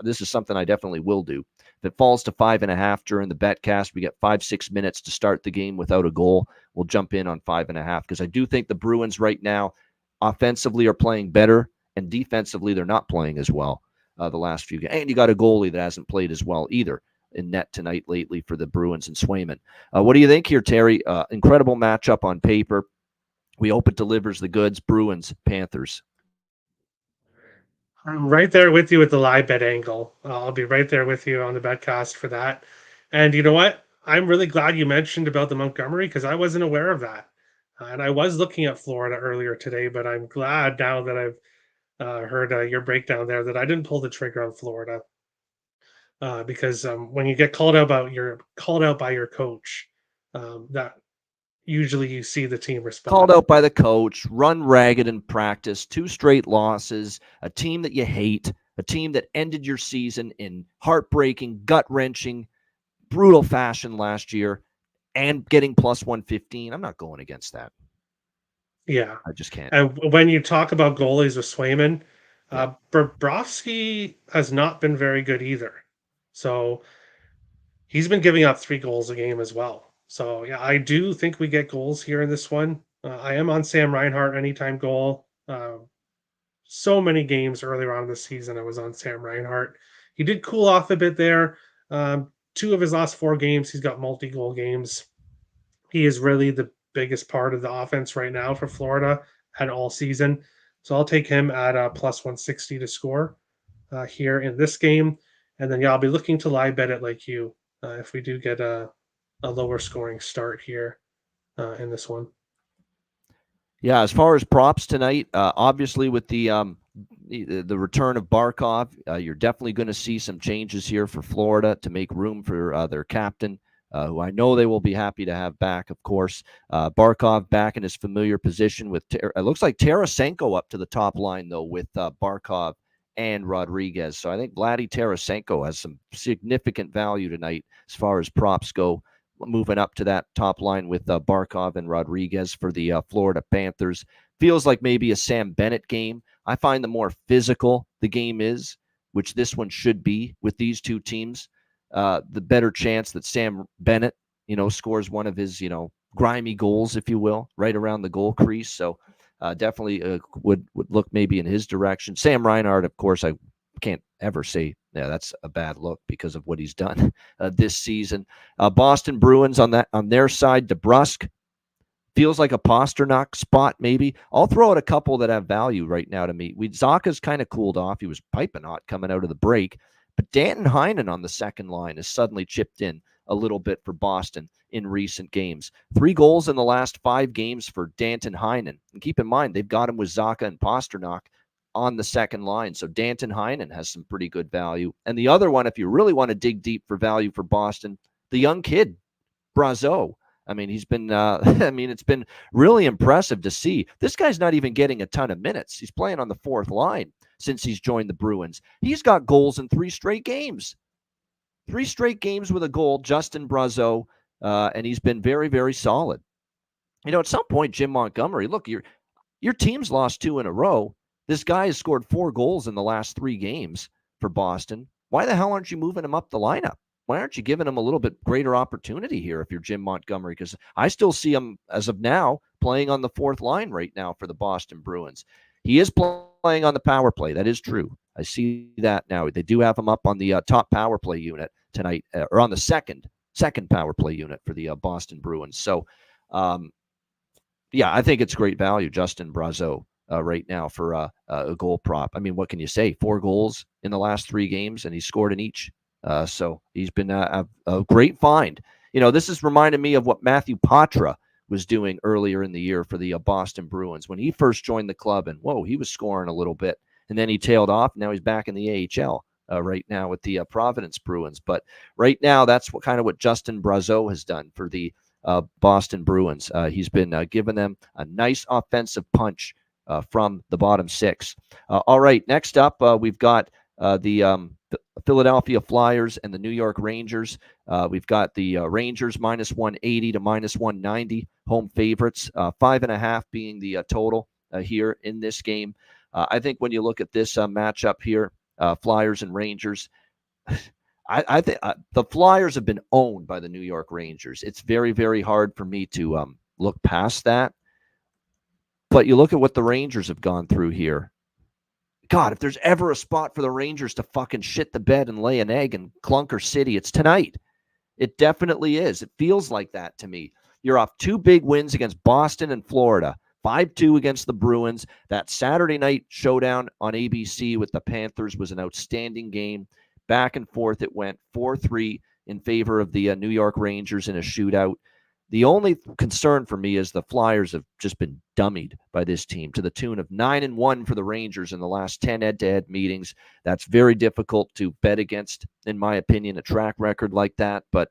this is something I definitely will do. If it falls to 5.5 during the bet cast, we get 5-6 minutes to start the game without a goal. We'll jump in on 5.5 because I do think the Bruins right now offensively are playing better, and defensively they're not playing as well the last few games. And you got a goalie that hasn't played as well either in net tonight lately for the Bruins and Swayman. What do you think here, Terry? Incredible matchup on paper. We hope it delivers the goods. Bruins, Panthers. I'm right there with you with the live bet angle. I'll be right there with you on the betcast for that. And you know what? I'm really glad you mentioned about the Montgomery because I wasn't aware of that. And I was looking at Florida earlier today, but I'm glad now that I've heard your breakdown there that I didn't pull the trigger on Florida. Because when you get called out by your coach, that usually you see the team respond. Called out by the coach, run ragged in practice, 2 straight losses, a team that you hate, a team that ended your season in heartbreaking, gut-wrenching, brutal fashion last year, and getting plus 115. I'm not going against that. Yeah. I just can't. And when you talk about goalies with Swayman, Bobrovsky has not been very good either. So he's been giving up 3 goals a game as well. So yeah, I do think we get goals here in this one. I am on Sam Reinhart anytime goal. So many games earlier on in the season, I was on Sam Reinhart. He did cool off a bit there. 2 of his last 4 games, he's got multi-goal games. He is really the biggest part of the offense right now for Florida and all season. So I'll take him at plus 160 to score here in this game. And then, yeah, I'll be looking to live bet it like you if we do get a lower scoring start here in this one. Yeah, as far as props tonight, obviously with the return of Barkov, you're definitely going to see some changes here for Florida to make room for their captain, who I know they will be happy to have back, of course. Barkov back in his familiar position with it looks like Tarasenko up to the top line, though, with Barkov and Rodriguez. So I think Vladdy Tarasenko has some significant value tonight as far as props go, moving up to that top line with Barkov and Rodriguez for the Florida Panthers. Feels like maybe a Sam Bennett game. I find the more physical the game is, which this one should be with these two teams, the better chance that Sam Bennett, scores one of his, grimy goals, if you will, right around the goal crease. So definitely would look maybe in his direction. Sam Reinhart, of course, I can't ever say, yeah, that's a bad look because of what he's done this season. Boston Bruins on their side, DeBrusk feels like a Pasternak spot maybe. I'll throw out a couple that have value right now to me. Zaka's kind of cooled off. He was piping hot coming out of the break. But Danton Heinen on the second line has suddenly chipped in a little bit for Boston in recent games. 3 goals in the last 5 games for Danton Heinen. And keep in mind, they've got him with Zaka and Pasternak on the second line. So Danton Heinen has some pretty good value. And the other one, if you really want to dig deep for value for Boston, the young kid, Brazeau. I mean, he's been, it's been really impressive to see. This guy's not even getting a ton of minutes. He's playing on the 4th line since he's joined the Bruins. He's got goals in 3 straight games. 3 straight games with a goal, Justin Brazeau, and he's been very, very solid. At some point, Jim Montgomery, look, your team's lost 2 in a row. This guy has scored 4 goals in the last 3 games for Boston. Why the hell aren't you moving him up the lineup? Why aren't you giving him a little bit greater opportunity here if you're Jim Montgomery? Because I still see him, as of now, playing on the 4th line right now for the Boston Bruins. He is playing on the power play. That is true. I see that now. They do have him up on the top power play unit tonight, or on the second power play unit for the Boston Bruins. So, yeah, I think it's great value, Justin Brazeau, right now for a goal prop. I mean, what can you say? 4 goals in the last 3 games, and he scored in each. So he's been a great find. This is reminding me of what Matthew Patra was doing earlier in the year for the Boston Bruins when he first joined the club, and he was scoring a little bit, and then he tailed off. Now he's back in the AHL right now with the Providence Bruins. But right now, that's what Justin Brazeau has done for the Boston Bruins. He's been giving them a nice offensive punch from the bottom 6. All right, next up, we've got the Philadelphia Flyers and the New York Rangers. We've got the Rangers minus 180 to minus 190 home favorites, 5.5 being the total here in this game. I think when you look at this matchup here, Flyers and Rangers, I think the Flyers have been owned by the New York Rangers. It's very, very hard for me to look past that. But you look at what the Rangers have gone through here. God, if there's ever a spot for the Rangers to fucking shit the bed and lay an egg in Clunker City, it's tonight. It definitely is. It feels like that to me. You're off 2 big wins against Boston and Florida, 5-2 against the Bruins. That Saturday night showdown on ABC with the Panthers was an outstanding game. Back and forth it went, 4-3 in favor of the New York Rangers in a shootout. The only concern for me is the Flyers have just been dummied by this team to the tune of 9-1 for the Rangers in the last 10 head-to-head meetings. That's very difficult to bet against, in my opinion, a track record like that. But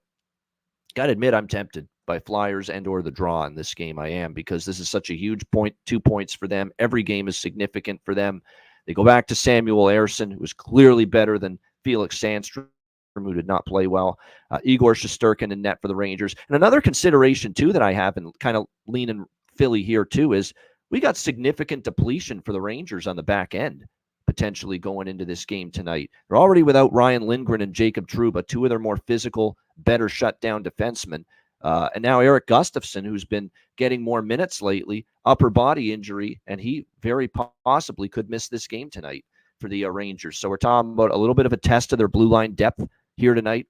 got to admit, I'm tempted by Flyers and or the draw in this game. I am, because this is such a huge point, 2 points for them. Every game is significant for them. They go back to Samuel Ersson, who was clearly better than Felix Sandstrom, who did not play well. Igor Shesterkin in net for the Rangers. And another consideration, too, that I have, and kind of leaning Philly here, too, is we got significant depletion for the Rangers on the back end, potentially going into this game tonight. They're already without Ryan Lindgren and Jacob Trouba, 2 of their more physical, better shutdown defensemen. And now Eric Gustafsson, who's been getting more minutes lately, upper body injury, and he very possibly could miss this game tonight for the Rangers. So we're talking about a little bit of a test of their blue line depth here tonight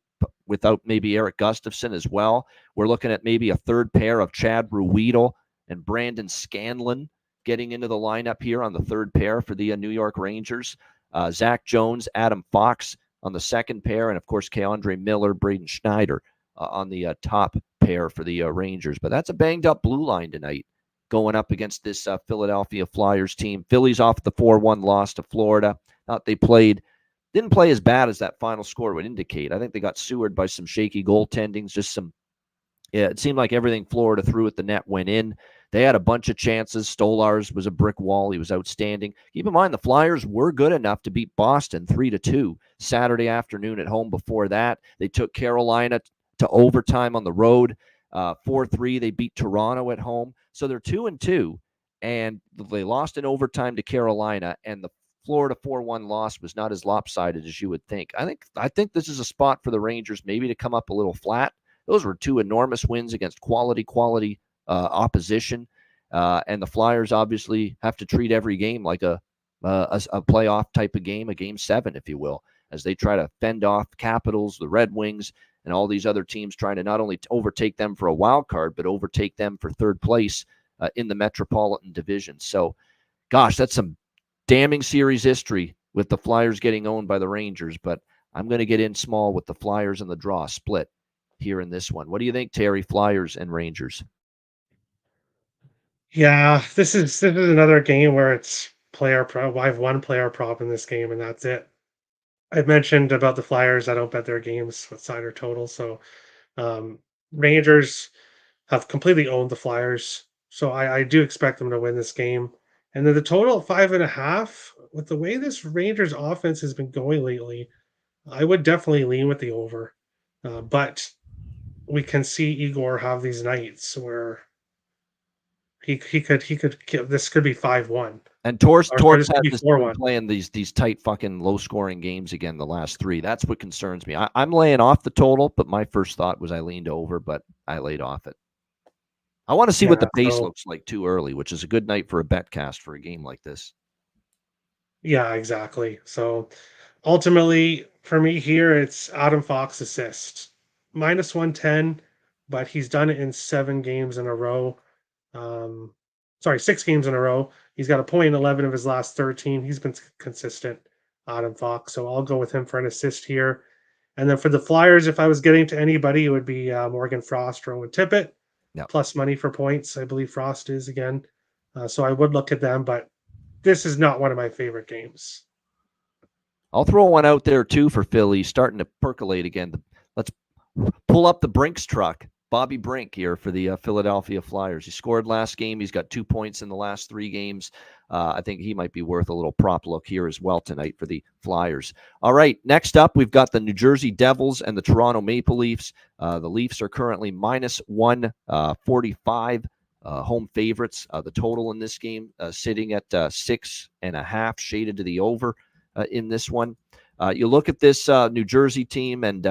without maybe Eric Gustafsson as well. We're looking at maybe a third pair of Chad Ruedel and Brandon Scanlon getting into the lineup here on the third pair for the New York Rangers. Zach Jones, Adam Fox on the second pair, and of course, Keandre Miller, Braden Schneider on the top pair for the Rangers. But that's a banged-up blue line tonight going up against this Philadelphia Flyers team. Phillies off the 4-1 loss to Florida. Thought they didn't play as bad as that final score would indicate. I think they got sewered by some shaky goaltending, it seemed like everything Florida threw at the net went in. They had a bunch of chances. Stolarz was a brick wall. He was outstanding. Keep in mind, the Flyers were good enough to beat Boston 3-2 Saturday afternoon at home before that. They took Carolina to overtime on the road. 4-3, they beat Toronto at home. So they're 2-2, and they lost in overtime to Carolina, and the Florida 4-1 loss was not as lopsided as you would think. I think this is a spot for the Rangers maybe to come up a little flat. Those were two enormous wins against quality opposition. And the Flyers obviously have to treat every game like a playoff type of game, a game 7, if you will, as they try to fend off Capitals, the Red Wings, and all these other teams trying to not only overtake them for a wild card, but overtake them for third place in the Metropolitan Division. So, gosh, that's some damning series history with the Flyers getting owned by the Rangers. But I'm going to get in small with the Flyers and the draw split here in this one. What do you think, Terry? Flyers and Rangers? Yeah, this is another game where it's player prop. I have one player prop in this game, and that's it. I mentioned about the Flyers. I don't bet their games with side or total. So Rangers have completely owned the Flyers. So I do expect them to win this game. And then the total 5.5, with the way this Rangers offense has been going lately, I would definitely lean with the over. But we can see Igor have these nights where he could this could be 5-1. And Torts has be this 4-1. playing these tight fucking low scoring games again the last 3. That's what concerns me. I'm laying off the total, but my first thought was I leaned over, but I laid off it. I want to see what the pace looks like too early, which is a good night for a bet cast for a game like this. Yeah, exactly. So ultimately, for me here, it's Adam Fox assist. -110, but he's done it in 7 games in a row. 6 games in a row. He's got a point in 11 of his last 13. He's been consistent, Adam Fox. So I'll go with him for an assist here. And then for the Flyers, if I was getting to anybody, it would be Morgan Frost or Owen Tippett. Yep. Plus money for points. I believe Frost is again. So I would look at them, but this is not one of my favorite games. I'll throw one out there too for Philly, starting to percolate again. Let's pull up the Brinks truck. Bobby Brink here for the Philadelphia Flyers. He scored last game. He's got 2 points in the last 3 games. I think he might be worth a little prop look here as well tonight for the Flyers. All right, next up, we've got the New Jersey Devils and the Toronto Maple Leafs. The Leafs are currently -145 home favorites. The total in this game sitting at 6.5, shaded to the over in this one. You look at this New Jersey team, and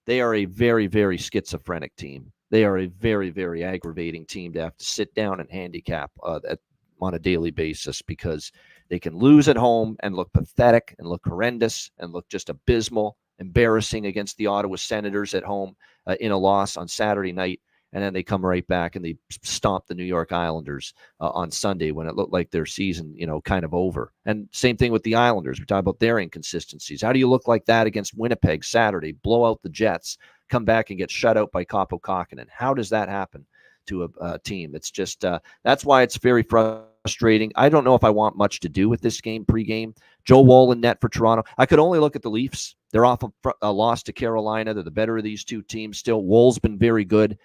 they are a very, very schizophrenic team. They are a very, very aggravating team to have to sit down and handicap on a daily basis, because they can lose at home and look pathetic and look horrendous and look just abysmal, embarrassing against the Ottawa Senators at home in a loss on Saturday night. And then they come right back and they stomp the New York Islanders on Sunday when it looked like their season, kind of over. And same thing with the Islanders. We talk about their inconsistencies. How do you look like that against Winnipeg Saturday, blow out the Jets, come back and get shut out by Kaapo Kähkönen? How does that happen to a team? It's just that's why it's very frustrating. I don't know if I want much to do with this game pregame. Joe Woll in net for Toronto. I could only look at the Leafs. They're off a loss to Carolina. They're the better of these two teams still. Woll's been very good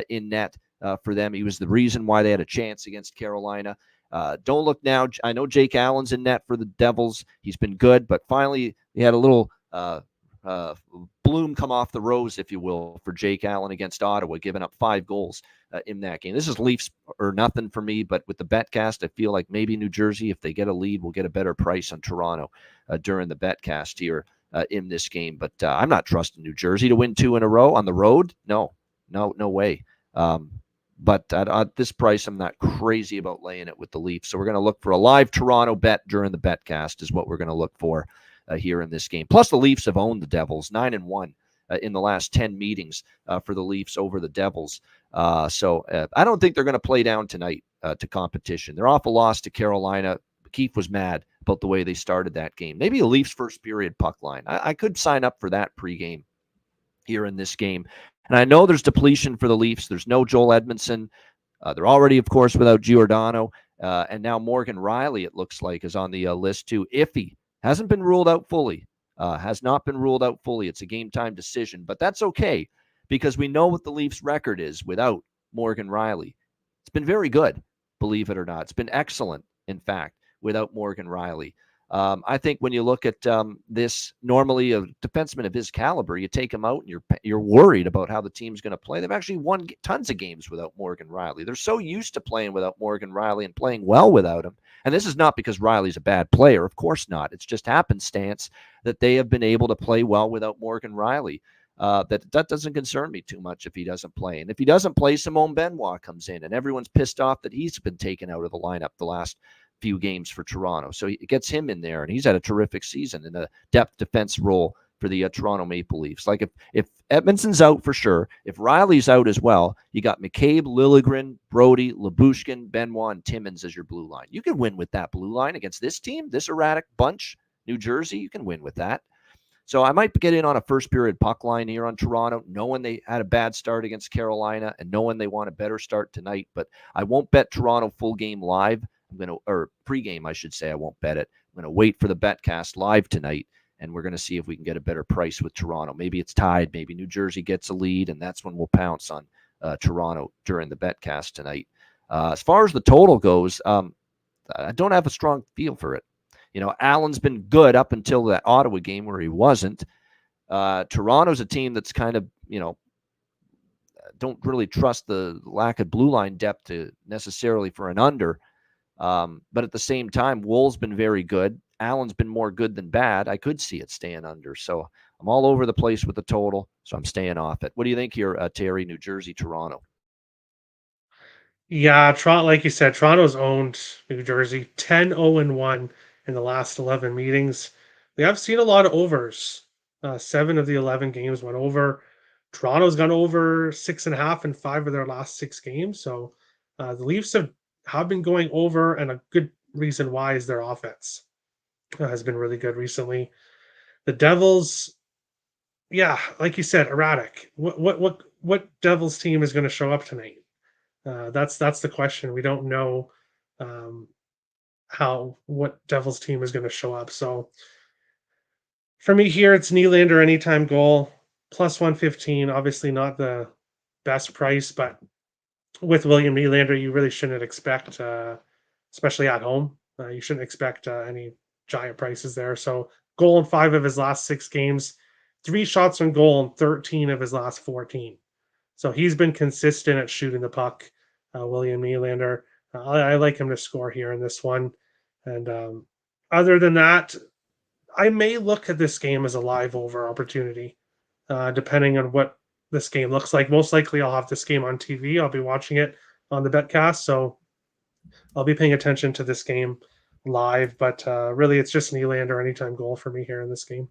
in net for them. He was the reason why they had a chance against Carolina. Don't look now. I know Jake Allen's in net for the Devils. He's been good, but finally he had a little bloom come off the rose, if you will, for Jake Allen against Ottawa, giving up 5 goals in that game. This is Leafs or nothing for me, but with the betcast, I feel like maybe New Jersey, if they get a lead, will get a better price on Toronto during the betcast here in this game. But I'm not trusting New Jersey to win 2 in a row on the road. No, No way. But at this price, I'm not crazy about laying it with the Leafs. So we're going to look for a live Toronto bet during the betcast is what we're going to look for here in this game. Plus, the Leafs have owned the Devils 9-1 in the last 10 meetings for the Leafs over the Devils. So I don't think they're going to play down tonight to competition. They're off a loss to Carolina. Keefe was mad about the way they started that game. Maybe a Leafs first period puck line. I could sign up for that pregame here in this game. And I know there's depletion for the Leafs. There's no Joel Edmondson. They're already, of course, without Giordano. And now Morgan Riley, it looks like, is on the list too. Iffy hasn't been ruled out fully. Has not been ruled out fully. It's a game-time decision. But that's okay because we know what the Leafs' record is without Morgan Riley. It's been very good, believe it or not. It's been excellent, in fact, without Morgan Riley. I think when you look at this, normally a defenseman of his caliber, you take him out and you're worried about how the team's going to play. They've actually won tons of games without Morgan Riley. They're so used to playing without Morgan Riley and playing well without him. And this is not because Riley's a bad player. Of course not. It's just happenstance that they have been able to play well without Morgan Riley. That doesn't concern me too much if he doesn't play. And if he doesn't play, Simone Benoit comes in, and everyone's pissed off that he's been taken out of the lineup the last few games for Toronto. So it gets him in there, and he's had a terrific season in a depth defense role for the Toronto Maple Leafs. Like if Edmondson's out for sure, if Riley's out as well, you got McCabe, Liljegren, Brody, Lyubushkin, Benoit, and Timmins as your blue line. You can win with that blue line against this team, this erratic bunch, New Jersey. You can win with that. So I might get in on a first period puck line here on Toronto, knowing they had a bad start against Carolina and knowing they want a better start tonight. But I won't bet Toronto full game live. Or pregame, I should say. I won't bet it. I'm going to wait for the betcast live tonight, and we're going to see if we can get a better price with Toronto. Maybe it's tied. Maybe New Jersey gets a lead, and that's when we'll pounce on Toronto during the betcast tonight. As far as the total goes, I don't have a strong feel for it. You know, Allen's been good up until that Ottawa game where he wasn't. Toronto's a team that's kind of, don't really trust the lack of blue line depth to necessarily for an under. But at the same time, Wool's been very good. Allen's been more good than bad. I could see it staying under. So I'm all over the place with the total, so I'm staying off it. What do you think here, Terry, New Jersey, Toronto? Yeah, Toronto, like you said, Toronto's owned New Jersey 10-0-1 in the last 11 meetings. We have seen a lot of overs. 7 of the 11 games went over. Toronto's gone over 6.5 in 5 of their last 6 games. So the Leafs have been going over, and a good reason why is their offense has been really good recently. The Devils, yeah, like you said, erratic. What Devils team is going to show up tonight? That's the question. We don't know what Devils team is going to show up. So for me here, it's Nylander anytime goal plus 115. Obviously not the best price, but with William Nylander, you really shouldn't expect, especially at home, you shouldn't expect any giant prices there. So goal in 5 of his last 6 games, 3 shots on goal in 13 of his last 14. So he's been consistent at shooting the puck, William Nylander. I like him to score here in this one. And other than that, I may look at this game as a live over opportunity, depending on what this game looks like. Most likely I'll have this game on TV. I'll be watching it on the betcast, so I'll be paying attention to this game live. But really, it's just Nylander anytime goal for me here in this game.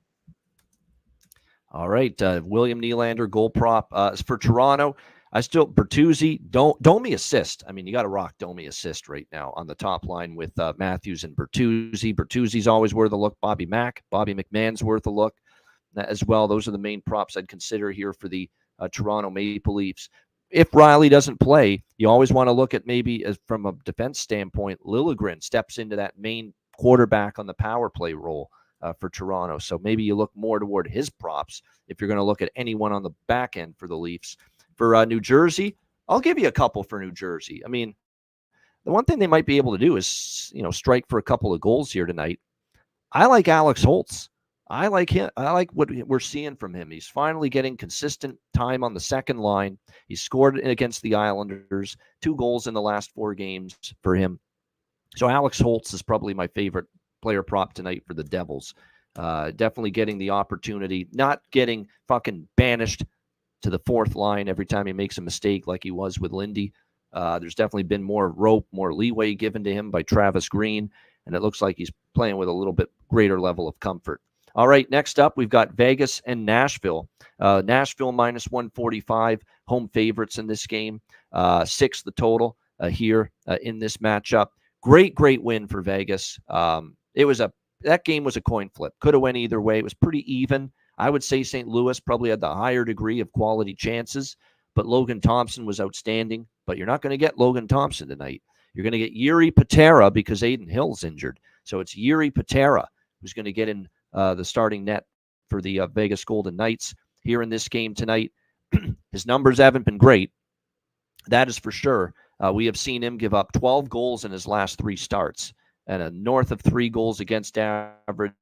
All right, William Nylander goal prop for Toronto. I still Bertuzzi, Domi assist. I mean, you got to rock Domi assist right now on the top line with Matthews and Bertuzzi. Bertuzzi's always worth a look. Bobby McMahon's worth a look as well. Those are the main props I'd consider here for the Toronto Maple Leafs. If Riley doesn't play, you always want to look at maybe from a defense standpoint, Liljegren steps into that main quarterback on the power play role for Toronto. So maybe you look more toward his props if you're going to look at anyone on the back end for the Leafs. For New Jersey, I'll give you a couple for New Jersey. I mean, the one thing they might be able to do is, strike for a couple of goals here tonight. I like Alex Holtz. I like him. I like what we're seeing from him. He's finally getting consistent time on the second line. He scored against the Islanders, 2 goals in the last 4 games for him. So Alex Holtz is probably my favorite player prop tonight for the Devils. Definitely getting the opportunity, not getting fucking banished to the fourth line every time he makes a mistake like he was with Lindy. There's definitely been more rope, more leeway given to him by Travis Green, and it looks like he's playing with a little bit greater level of comfort. All right, next up, we've got Vegas and Nashville. Nashville minus 145, home favorites in this game. 6 the total here in this matchup. Great win for Vegas. That game was a coin flip. Could have went either way. It was pretty even. I would say St. Louis probably had the higher degree of quality chances, but Logan Thompson was outstanding. But you're not going to get Logan Thompson tonight. You're going to get Jiri Patera because Aiden Hill's injured. So it's Jiri Patera who's going to get in the starting net for the Vegas Golden Knights here in this game tonight. His numbers haven't been great. That is for sure. We have seen him give up 12 goals in his last 3 starts and a north of 3 goals against average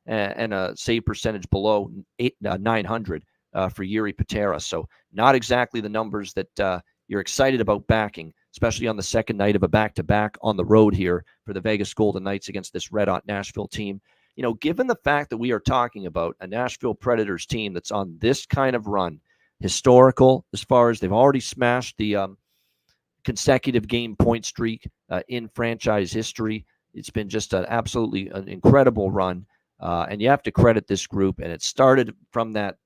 and a save percentage below 900 for Jiri Patera. So not exactly the numbers that you're excited about backing, especially on the second night of a back-to-back on the road here for the Vegas Golden Knights against this red-hot Nashville team. Given the fact that we are talking about a Nashville Predators team that's on this kind of run, historical as far as they've already smashed the consecutive game point streak in franchise history. It's been just an incredible run, and you have to credit this group. And it started from that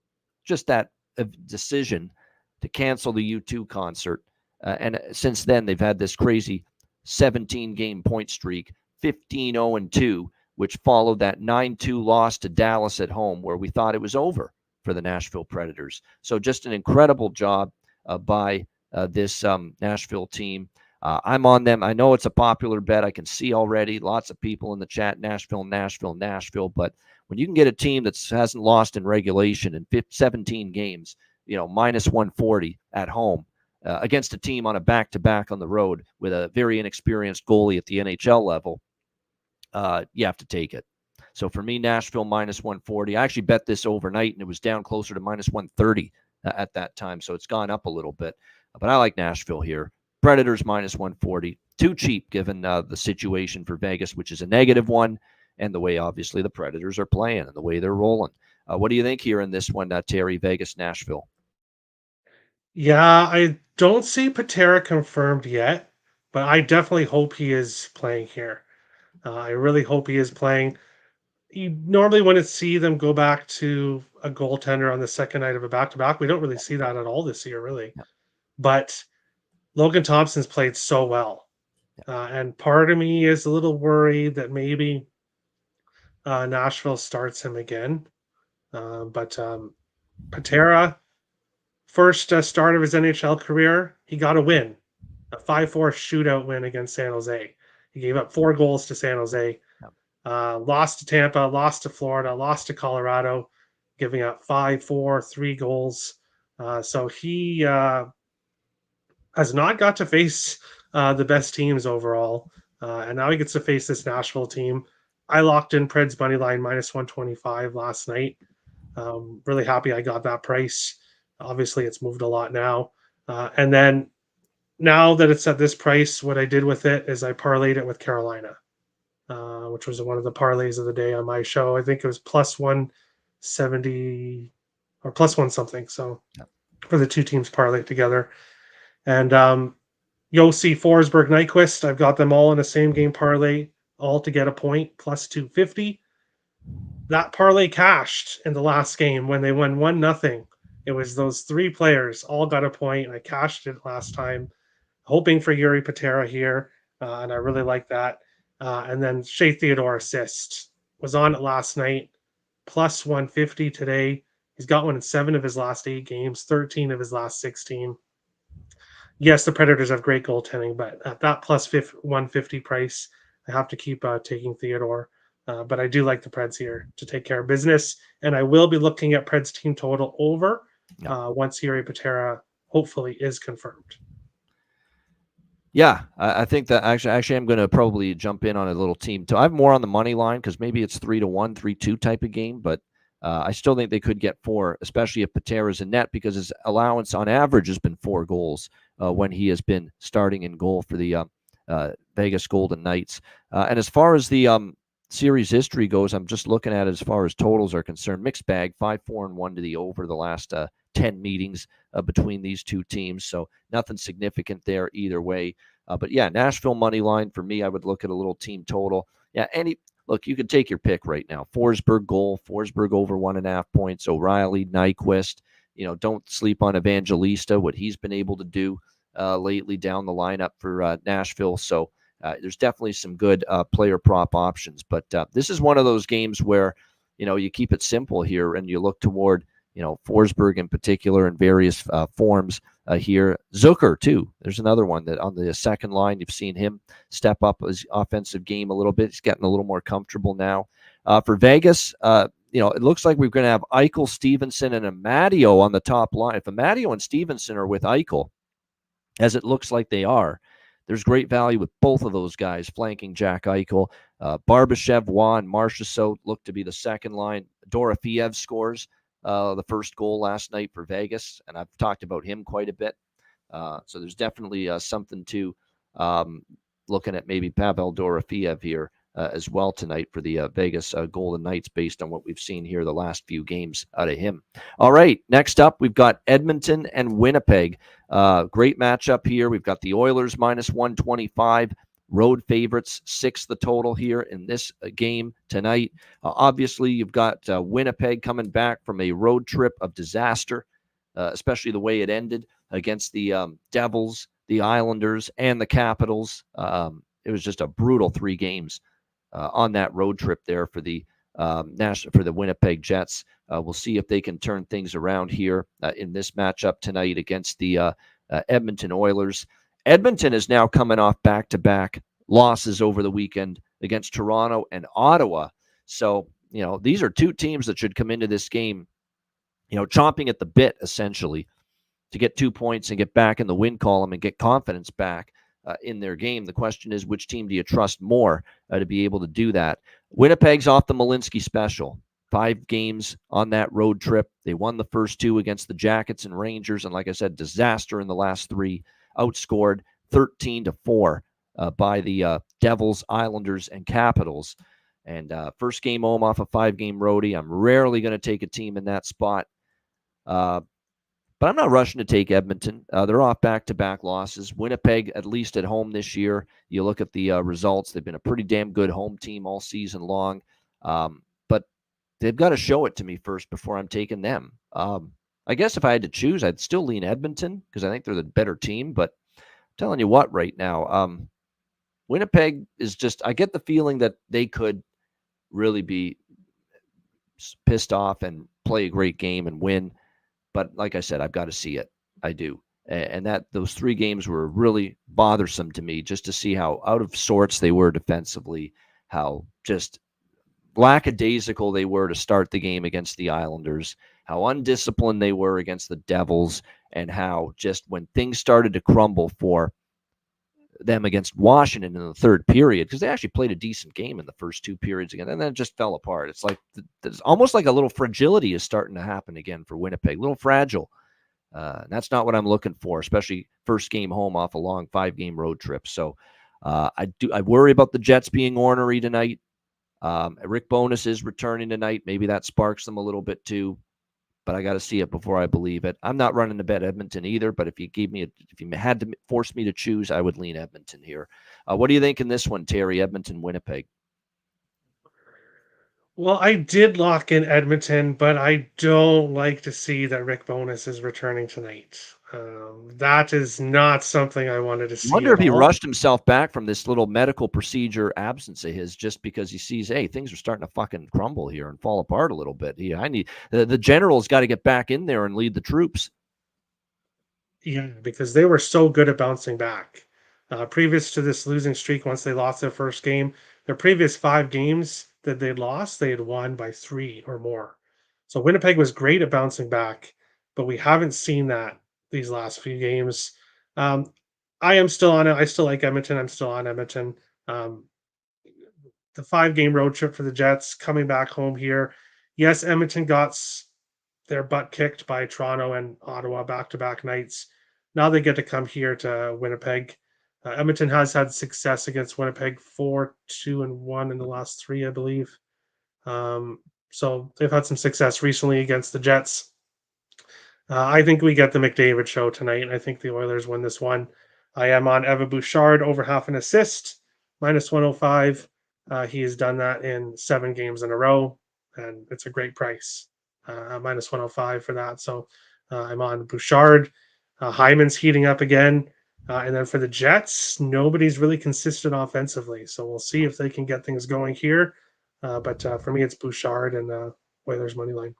decision to cancel the U2 concert, and since then they've had this crazy 17-game point streak, 15-0-2, which followed that 9-2 loss to Dallas at home, where we thought it was over for the Nashville Predators. So just an incredible job by this Nashville team. I'm on them. I know it's a popular bet. I can see already lots of people in the chat, Nashville. But when you can get a team that hasn't lost in regulation in 17 games, minus 140 at home against a team on a back-to-back on the road with a very inexperienced goalie at the NHL level, you have to take it. So for me, Nashville minus 140. I actually bet this overnight, and it was down closer to minus 130 at that time. So it's gone up a little bit. But I like Nashville here. Predators minus 140. Too cheap given the situation for Vegas, which is a negative one, and the way, obviously, the Predators are playing and the way they're rolling. What do you think here in this one, Terry, Vegas, Nashville? Yeah, I don't see Patera confirmed yet, but I definitely hope he is playing here. I really hope he is playing. You normally wouldn't see them go back to a goaltender on the second night of a back-to-back. We don't really see that at all this year, really. Yeah. But Logan Thompson's played so well. And part of me is a little worried that maybe Nashville starts him again. But Patera, first start of his NHL career, he got a win. A 5-4 shootout win against San Jose. He gave up 4 goals to San Jose. Lost to Tampa, lost to Florida, lost to Colorado, giving up 5-4, 3 goals. So he has not got to face the best teams overall. And now he gets to face this Nashville team. I locked in Preds money line minus 125 last night. Really happy I got that price. Obviously, it's moved a lot now. And then now that it's at this price, what I did with it is I parlayed it with Carolina, which was one of the parlays of the day on my show. I think it was plus 170 or plus 1 something. So for the 2 teams parlayed together. And Yossi, Forsberg, Nyquist, I've got them all in the same game parlay, all to get a point, plus 250. That parlay cashed in the last game when they won 1-0. It was those 3 players all got a point, and I cashed it last time, hoping for Jiri Patera here, and I really like that. And then Shea Theodore assist was on it last night, plus 150 today. He's got one in 7 of his last 8 games, 13 of his last 16. Yes, the Predators have great goaltending, but at that plus 150 price, I have to keep taking Theodore. But I do like the Preds here to take care of business, and I will be looking at Preds team total over once Jiri Patera hopefully is confirmed. Yeah, I think that actually I'm going to probably jump in on a little team. I have more on the money line because maybe it's 3-1, 3-2 type of game, but I still think they could get 4, especially if Patera's in net, because his allowance on average has been 4 goals when he has been starting in goal for the Vegas Golden Knights. And as far as the series history goes, I'm just looking at it as far as totals are concerned. Mixed bag, 5-4-1 to the over the last 10 meetings between these two teams. So nothing significant there either way. But yeah, Nashville money line for me, I would look at a little team total. Yeah, look, you can take your pick right now. Forsberg goal, Forsberg over 1.5 points, O'Reilly, Nyquist. Don't sleep on Evangelista, what he's been able to do lately down the lineup for Nashville. So there's definitely some good player prop options. But this is one of those games where, you keep it simple here and you look toward, Forsberg in particular in various forms here. Zucker, too. There's another one that on the second line, you've seen him step up his offensive game a little bit. He's getting a little more comfortable now. For Vegas, it looks like we're going to have Eichel, Stevenson, and Amadio on the top line. If Amadio and Stevenson are with Eichel, as it looks like they are, there's great value with both of those guys flanking Jack Eichel. Barbashev, Waugh, and Marchessault look to be the second line. Dorofeev scores the first goal last night for Vegas, and I've talked about him quite a bit. So there's definitely something to looking at maybe Pavel Dorofeev here as well tonight for the Vegas Golden Knights based on what we've seen here the last few games out of him. All right, next up, we've got Edmonton and Winnipeg. Great matchup here. We've got the Oilers minus 125. Road favorites, 6 the total here in this game tonight. Obviously, you've got Winnipeg coming back from a road trip of disaster, especially the way it ended against the Devils, the Islanders, and the Capitals. It was just a brutal 3 games on that road trip there for the Winnipeg Jets. We'll see if they can turn things around here in this matchup tonight against the Edmonton Oilers. Edmonton is now coming off back-to-back losses over the weekend against Toronto and Ottawa. So, these are 2 teams that should come into this game, chomping at the bit, essentially, to get 2 points and get back in the win column and get confidence back in their game. The question is, which team do you trust more to be able to do that? Winnipeg's off the Malinsky special. 5 games on that road trip. They won the first 2 against the Jackets and Rangers, and like I said, disaster in the last 3. Outscored 13-4 by the Devils, Islanders, and Capitals. And first game home off a 5-game roadie. I'm rarely going to take a team in that spot. But I'm not rushing to take Edmonton. They're off back-to-back losses. Winnipeg, at least at home this year, you look at the results, they've been a pretty damn good home team all season long. But they've got to show it to me first before I'm taking them. I guess if I had to choose, I'd still lean Edmonton because I think they're the better team. But I'm telling you what right now, Winnipeg is just, I get the feeling that they could really be pissed off and play a great game and win. But like I said, I've got to see it. I do. And those 3 games were really bothersome to me just to see how out of sorts they were defensively, how just lackadaisical they were to start the game against the Islanders, how undisciplined they were against the Devils, and how just when things started to crumble for them against Washington in the third period, because they actually played a decent game in the first 2 periods again, and then it just fell apart. It's like there's almost like a little fragility is starting to happen again for Winnipeg, a little fragile. That's not what I'm looking for, especially first game home off a long 5-game road trip. So I worry about the Jets being ornery tonight. Rick Bowness is returning tonight. Maybe that sparks them a little bit too, but I got to see it before I believe it. I'm not running to bet Edmonton either, but if you had to force me to choose, I would lean Edmonton here. What do you think in this one, Terry? Edmonton, Winnipeg. Well, I did lock in Edmonton, but I don't like to see that Rick Bowness is returning tonight. That is not something I wanted to I see wonder at if he all. rushed himself back from this little medical procedure absence of his just because he sees, hey, things are starting to fucking crumble here and fall apart a little bit. I need the general's got to get back in there and lead the troops. Yeah, because they were so good at bouncing back. Previous to this losing streak, once they lost their first game, their previous 5 games that they'd lost, they had won by 3 or more. So Winnipeg was great at bouncing back, but we haven't seen that these last few games. Um, I am still on it. I still like Edmonton. I'm still on Edmonton. Um, the 5-game road trip for the Jets coming back home here. Yes, Edmonton got their butt kicked by Toronto and Ottawa back-to-back nights. Now they get to come here to Winnipeg. Edmonton has had success against Winnipeg 4-2-1 in the last 3, I believe. So they've had some success recently against the Jets. I think we get the McDavid show tonight, and I think the Oilers win this one. I am on Evan Bouchard over half an assist, -105. He has done that in 7 games in a row, and it's a great price, -105 for that. So I'm on Bouchard. Hyman's heating up again. And then for the Jets, nobody's really consistent offensively. So we'll see if they can get things going here. But for me, it's Bouchard and Oilers money line.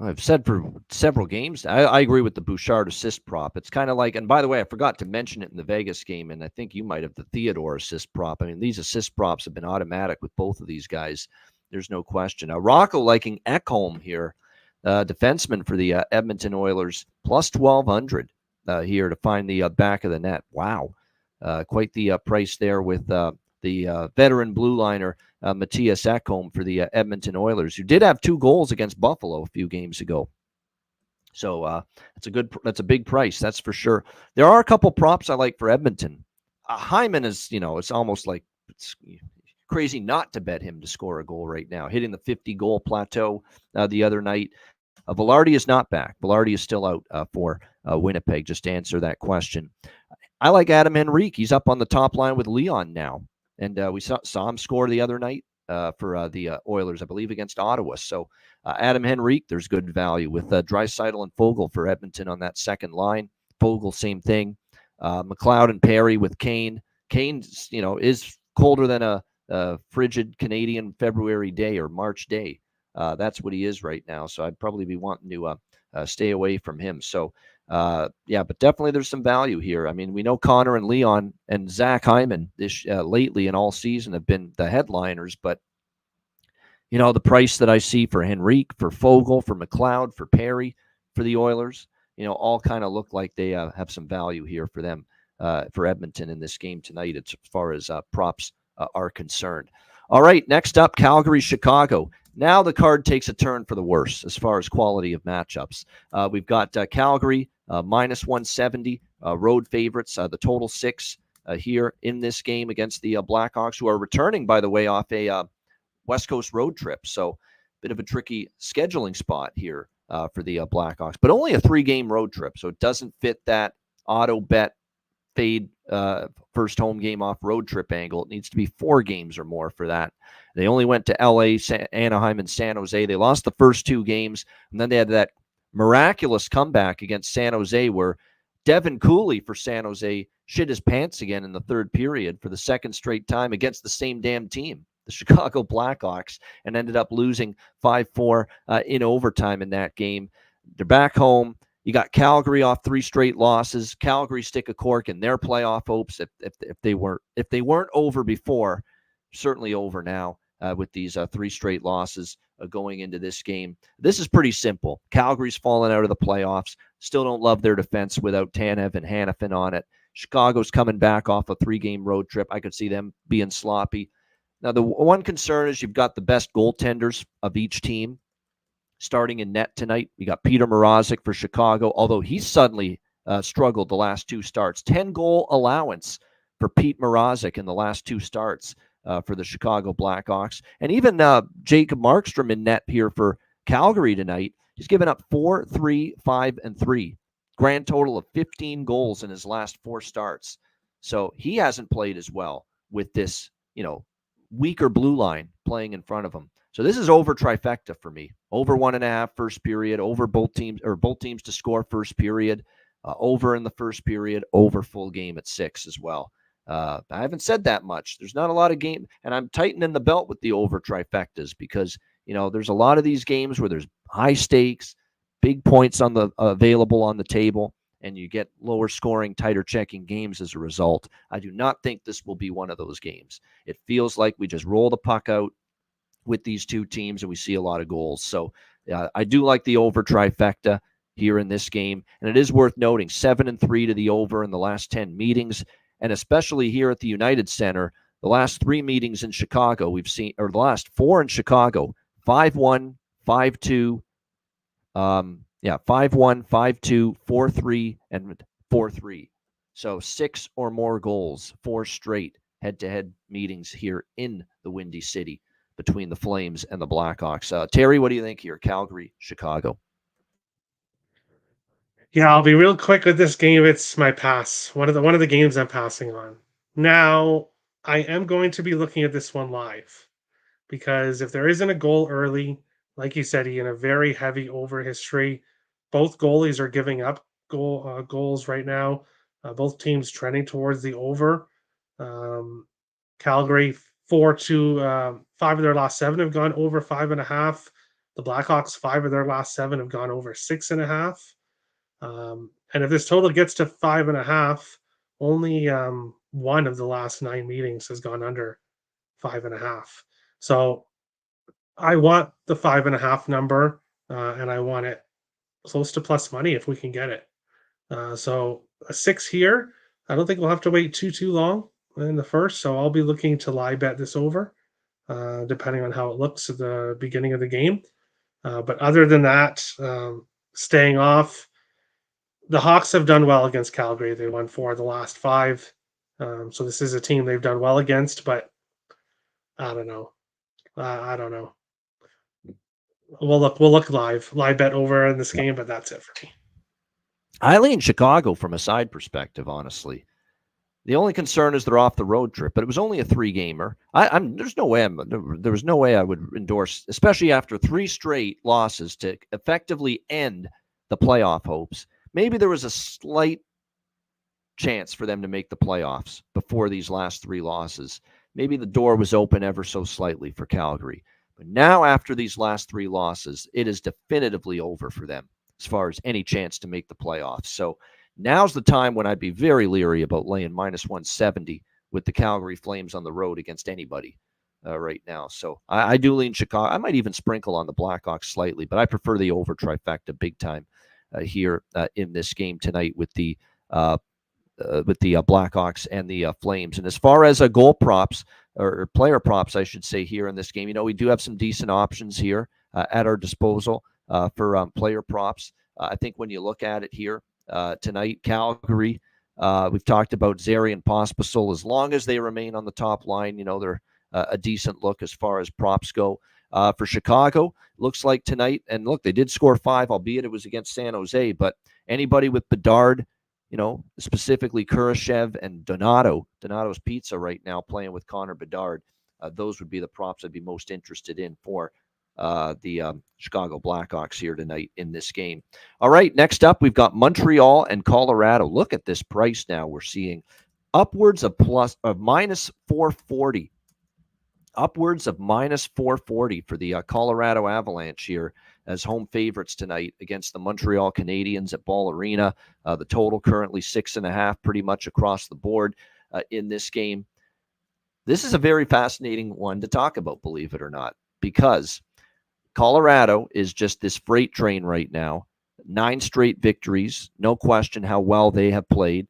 I've said for several games, I agree with the Bouchard assist prop. It's kind of like, and by the way, I forgot to mention it in the Vegas game, and I think you might have the Theodore assist prop. I mean, these assist props have been automatic with both of these guys. There's no question. Rocco liking Ekholm here, defenseman for the Edmonton Oilers, plus 1,200 here to find the back of the net. Wow. Quite the price there with the veteran blue liner, Matthias Ekholm for the Edmonton Oilers, who did have 2 goals against Buffalo a few games ago. So that's a big price, that's for sure. There are a couple props I like for Edmonton. Hyman is, it's almost like it's crazy not to bet him to score a goal right now, hitting the 50-goal plateau the other night. Velarde is not back. Velarde is still out for Winnipeg, just to answer that question. I like Adam Henrique. He's up on the top line with Leon now. And we saw him score the other night for the Oilers, I believe, against Ottawa. So Adam Henrique, there's good value with Draisaitl and Foegele for Edmonton on that second line. Foegele, same thing. McLeod and Perry with Kane. Kane, is colder than a frigid Canadian February day or March day. That's what he is right now. So I'd probably be wanting to stay away from him. So but definitely there's some value here. I mean, we know Connor and Leon and Zach Hyman lately and all season have been the headliners, but the price that I see for Henrique, for Foegele, for McLeod, for Perry, for the Oilers, all kind of look like they have some value here for them, for Edmonton in this game tonight, as far as props are concerned. All right, next up, Calgary, Chicago. Now the card takes a turn for the worse as far as quality of matchups. We've got Calgary -170, road favorites, the total 6 here in this game against the Blackhawks, who are returning, by the way, off a West Coast road trip. So bit of a tricky scheduling spot here for the Blackhawks, but only a 3-game road trip. So it doesn't fit that auto bet fade first home game off road trip angle. It needs to be 4 games or more for that. They only went to LA, Anaheim, and San Jose. They lost the first 2 games, and then they had that miraculous comeback against San Jose where Devin Cooley for San Jose shit his pants again in the third period for the second straight time against the same damn team, the Chicago Blackhawks, and ended up losing 5-4 in overtime in that game. They're back home. You got Calgary off 3 straight losses. Calgary stick a cork in their playoff hopes if they weren't over before, certainly over now with these 3 straight losses going into this game. This is pretty simple. Calgary's fallen out of the playoffs. Still don't love their defense without Tanev and Hanifin on it. Chicago's coming back off a 3-game road trip. I could see them being sloppy. Now, the one concern is you've got the best goaltenders of each team starting in net tonight. You got Peter Mrazek for Chicago, although he's suddenly struggled the last 2 starts. 10-goal allowance for Pete Mrazek in the last 2 starts for the Chicago Blackhawks. And even Jacob Markstrom in net here for Calgary tonight. He's given up 4, 3, 5, and 3. Grand total of 15 goals in his last 4 starts. So he hasn't played as well with this, weaker blue line playing in front of him. So this is over trifecta for me. Over 1.5 first period, over both teams to score first period, over in the first period, over full game at 6 as well. I haven't said that much. There's not a lot of game, and I'm tightening the belt with the over trifectas because, there's a lot of these games where there's high stakes, big points available on the table, and you get lower scoring, tighter checking games as a result. I do not think this will be one of those games. It feels like we just roll the puck out with these 2 teams and we see a lot of goals. So I do like the over trifecta here in this game. And it is worth noting 7-3 to the over in the last 10 meetings. And especially here at the United Center, the last 3 meetings in Chicago, we've seen, or the last 4 in Chicago, 5-1, 5-2, 5-1, 5-2, 4-3, and 4-3. So 6 or more goals, 4 straight head-to-head meetings here in the Windy City between the Flames and the Blackhawks. Terry, what do you think here? Calgary, Chicago. Yeah, I'll be real quick with this game. It's my pass. One of the games I'm passing on. Now, I am going to be looking at this one live because if there isn't a goal early, like you said, in a very heavy over history, both goalies are giving up goals right now. Both teams trending towards the over. Um, Calgary 4-2. Five of their last seven have gone over 5.5. The Blackhawks, five of their last seven have gone over 6.5. And if this total gets to 5.5, only one of the last nine meetings has gone under 5.5. So I want the 5.5 number, and I want it close to plus money if we can get it. So a 6 here. I don't think we'll have to wait too long in the first. So I'll be looking to live bet this over, depending on how it looks at the beginning of the game. But other than that, staying off. The Hawks have done well against Calgary. They won 4 of the last 5. So this is a team they've done well against, but I don't know. I don't know. We'll look live bet over in this game, but that's it for me. I lean Chicago from a side perspective, honestly. The only concern is they're off the road trip, but it was only a 3-gamer. There's no way there was no way I would endorse, especially after 3 straight losses, to effectively end the playoff hopes. Maybe there was a slight chance for them to make the playoffs before these last 3 losses. Maybe the door was open ever so slightly for Calgary. But now, after these last 3 losses, it is definitively over for them as far as any chance to make the playoffs. So now's the time when I'd be very leery about laying minus 170 with the Calgary Flames on the road against anybody right now. So I do lean Chicago. I might even sprinkle on the Blackhawks slightly, but I prefer the over trifecta big time here in this game tonight with the Blackhawks and the Flames. And as far as goal props or player props, I should say, here in this game, we do have some decent options here at our disposal for player props. I think when you look at it here tonight, Calgary, we've talked about Zary and Pospisil. As long as they remain on the top line, they're a decent look as far as props go. For Chicago, looks like tonight, and look, they did score 5, albeit it was against San Jose, but anybody with Bedard, specifically Kurashev and Donato's Pizza right now playing with Connor Bedard, those would be the props I'd be most interested in for the Chicago Blackhawks here tonight in this game. All right, next up, we've got Montreal and Colorado. Look at this price now. We're seeing upwards of minus 440. Upwards of minus 440 for the Colorado Avalanche here as home favorites tonight against the Montreal Canadiens at Ball Arena. The total currently 6.5, pretty much across the board in this game. This is a very fascinating one to talk about, believe it or not, because Colorado is just this freight train right now. 9 straight victories, no question how well they have played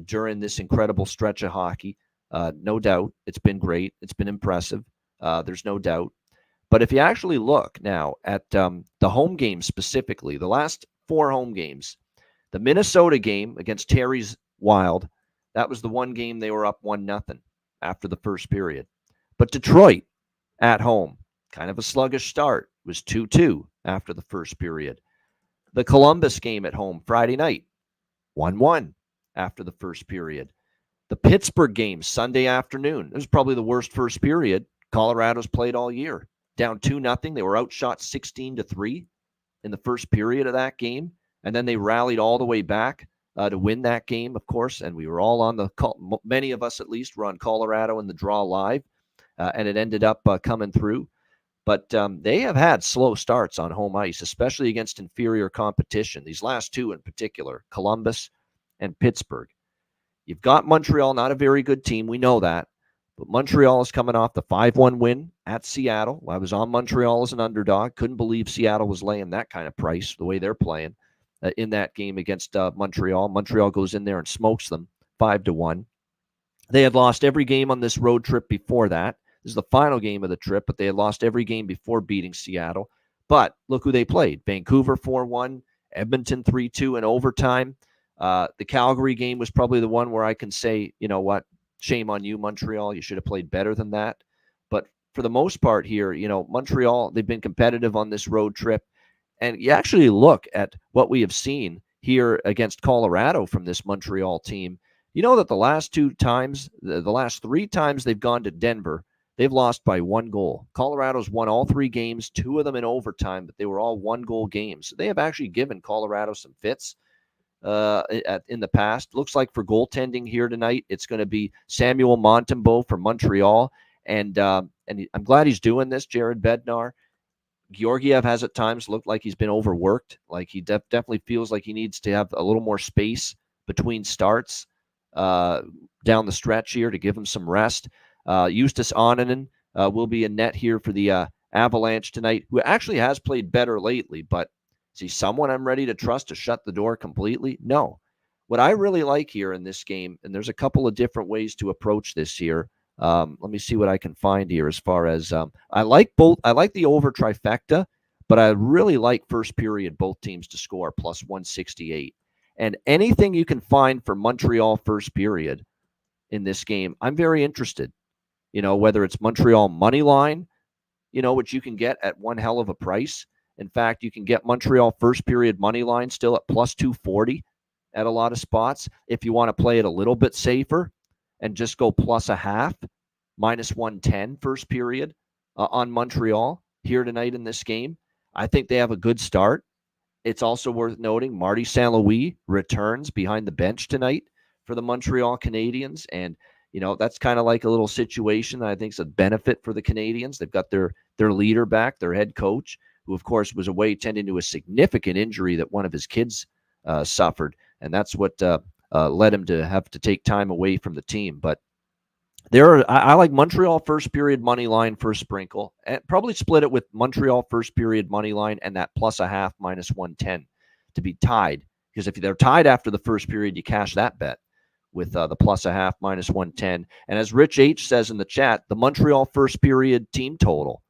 during this incredible stretch of hockey. No doubt. It's been great. It's been impressive. There's no doubt. But if you actually look now at the home games specifically, the last 4 home games, the Minnesota game against Terry's Wild, that was the one game they were up 1-0 after the first period. But Detroit at home, kind of a sluggish start, was 2-2 after the first period. The Columbus game at home Friday night, 1-1 after the first period. The Pittsburgh game Sunday afternoon, it was probably the worst first period Colorado's played all year. Down 2-0. They were outshot 16-3 in the first period of that game. And then they rallied all the way back to win that game, of course. And we were all on many of us at least were on Colorado in the draw live. And it ended up coming through. But they have had slow starts on home ice, especially against inferior competition. These last 2 in particular, Columbus and Pittsburgh. You've got Montreal, not a very good team. We know that. But Montreal is coming off the 5-1 win at Seattle. I was on Montreal as an underdog. Couldn't believe Seattle was laying that kind of price, the way they're playing in that game against Montreal. Montreal goes in there and smokes them 5-1. They had lost every game on this road trip before that. This is the final game of the trip, but they had lost every game before beating Seattle. But look who they played. Vancouver 4-1, Edmonton 3-2 in overtime. The Calgary game was probably the one where I can say, you know what, shame on you, Montreal. You should have played better than that. But for the most part here, Montreal, they've been competitive on this road trip. And you actually look at what we have seen here against Colorado from this Montreal team. You know that the last 2 times, the last 3 times they've gone to Denver, they've lost by 1 goal. Colorado's won all 3 games, 2 of them in overtime, but they were all 1-goal games. So they have actually given Colorado some fits in the past. Looks like for goaltending here tonight, it's going to be Samuel Montembeault from Montreal. And I'm glad he's doing this, Jared Bednar. Georgiev has at times looked like he's been overworked. Like he definitely feels like he needs to have a little more space between starts down the stretch here to give him some rest. Justus Onanen will be in net here for the Avalanche tonight, who actually has played better lately, but is he someone I'm ready to trust to shut the door completely? No. What I really like here in this game, and there's a couple of different ways to approach this here. Let me see what I can find here as far as I like both. I like the over trifecta, but I really like first period both teams to score plus 168. And anything you can find for Montreal first period in this game, I'm very interested. You know, whether it's Montreal money line, you know, which you can get at one hell of a price. In fact, you can get Montreal first period money line still at plus 240 at a lot of spots. If you want to play it a little bit safer and just go plus a half, minus 110 first period on Montreal here tonight in this game, I think they have a good start. It's also worth noting Marty St. Louis returns behind the bench tonight for the Montreal Canadiens. And, you know, that's kind of like a little situation that I think is a benefit for the Canadiens. They've got their leader back, their head coach, who, of course, was away tending to a significant injury that one of his kids suffered. And that's what led him to have to take time away from the team. But I like Montreal first period money line for a sprinkle, and probably split it with Montreal first period money line and that plus a half minus 110 to be tied. Because if they're tied after the first period, you cash that bet with the plus a half minus 110. And as Rich H says in the chat, the Montreal first period team total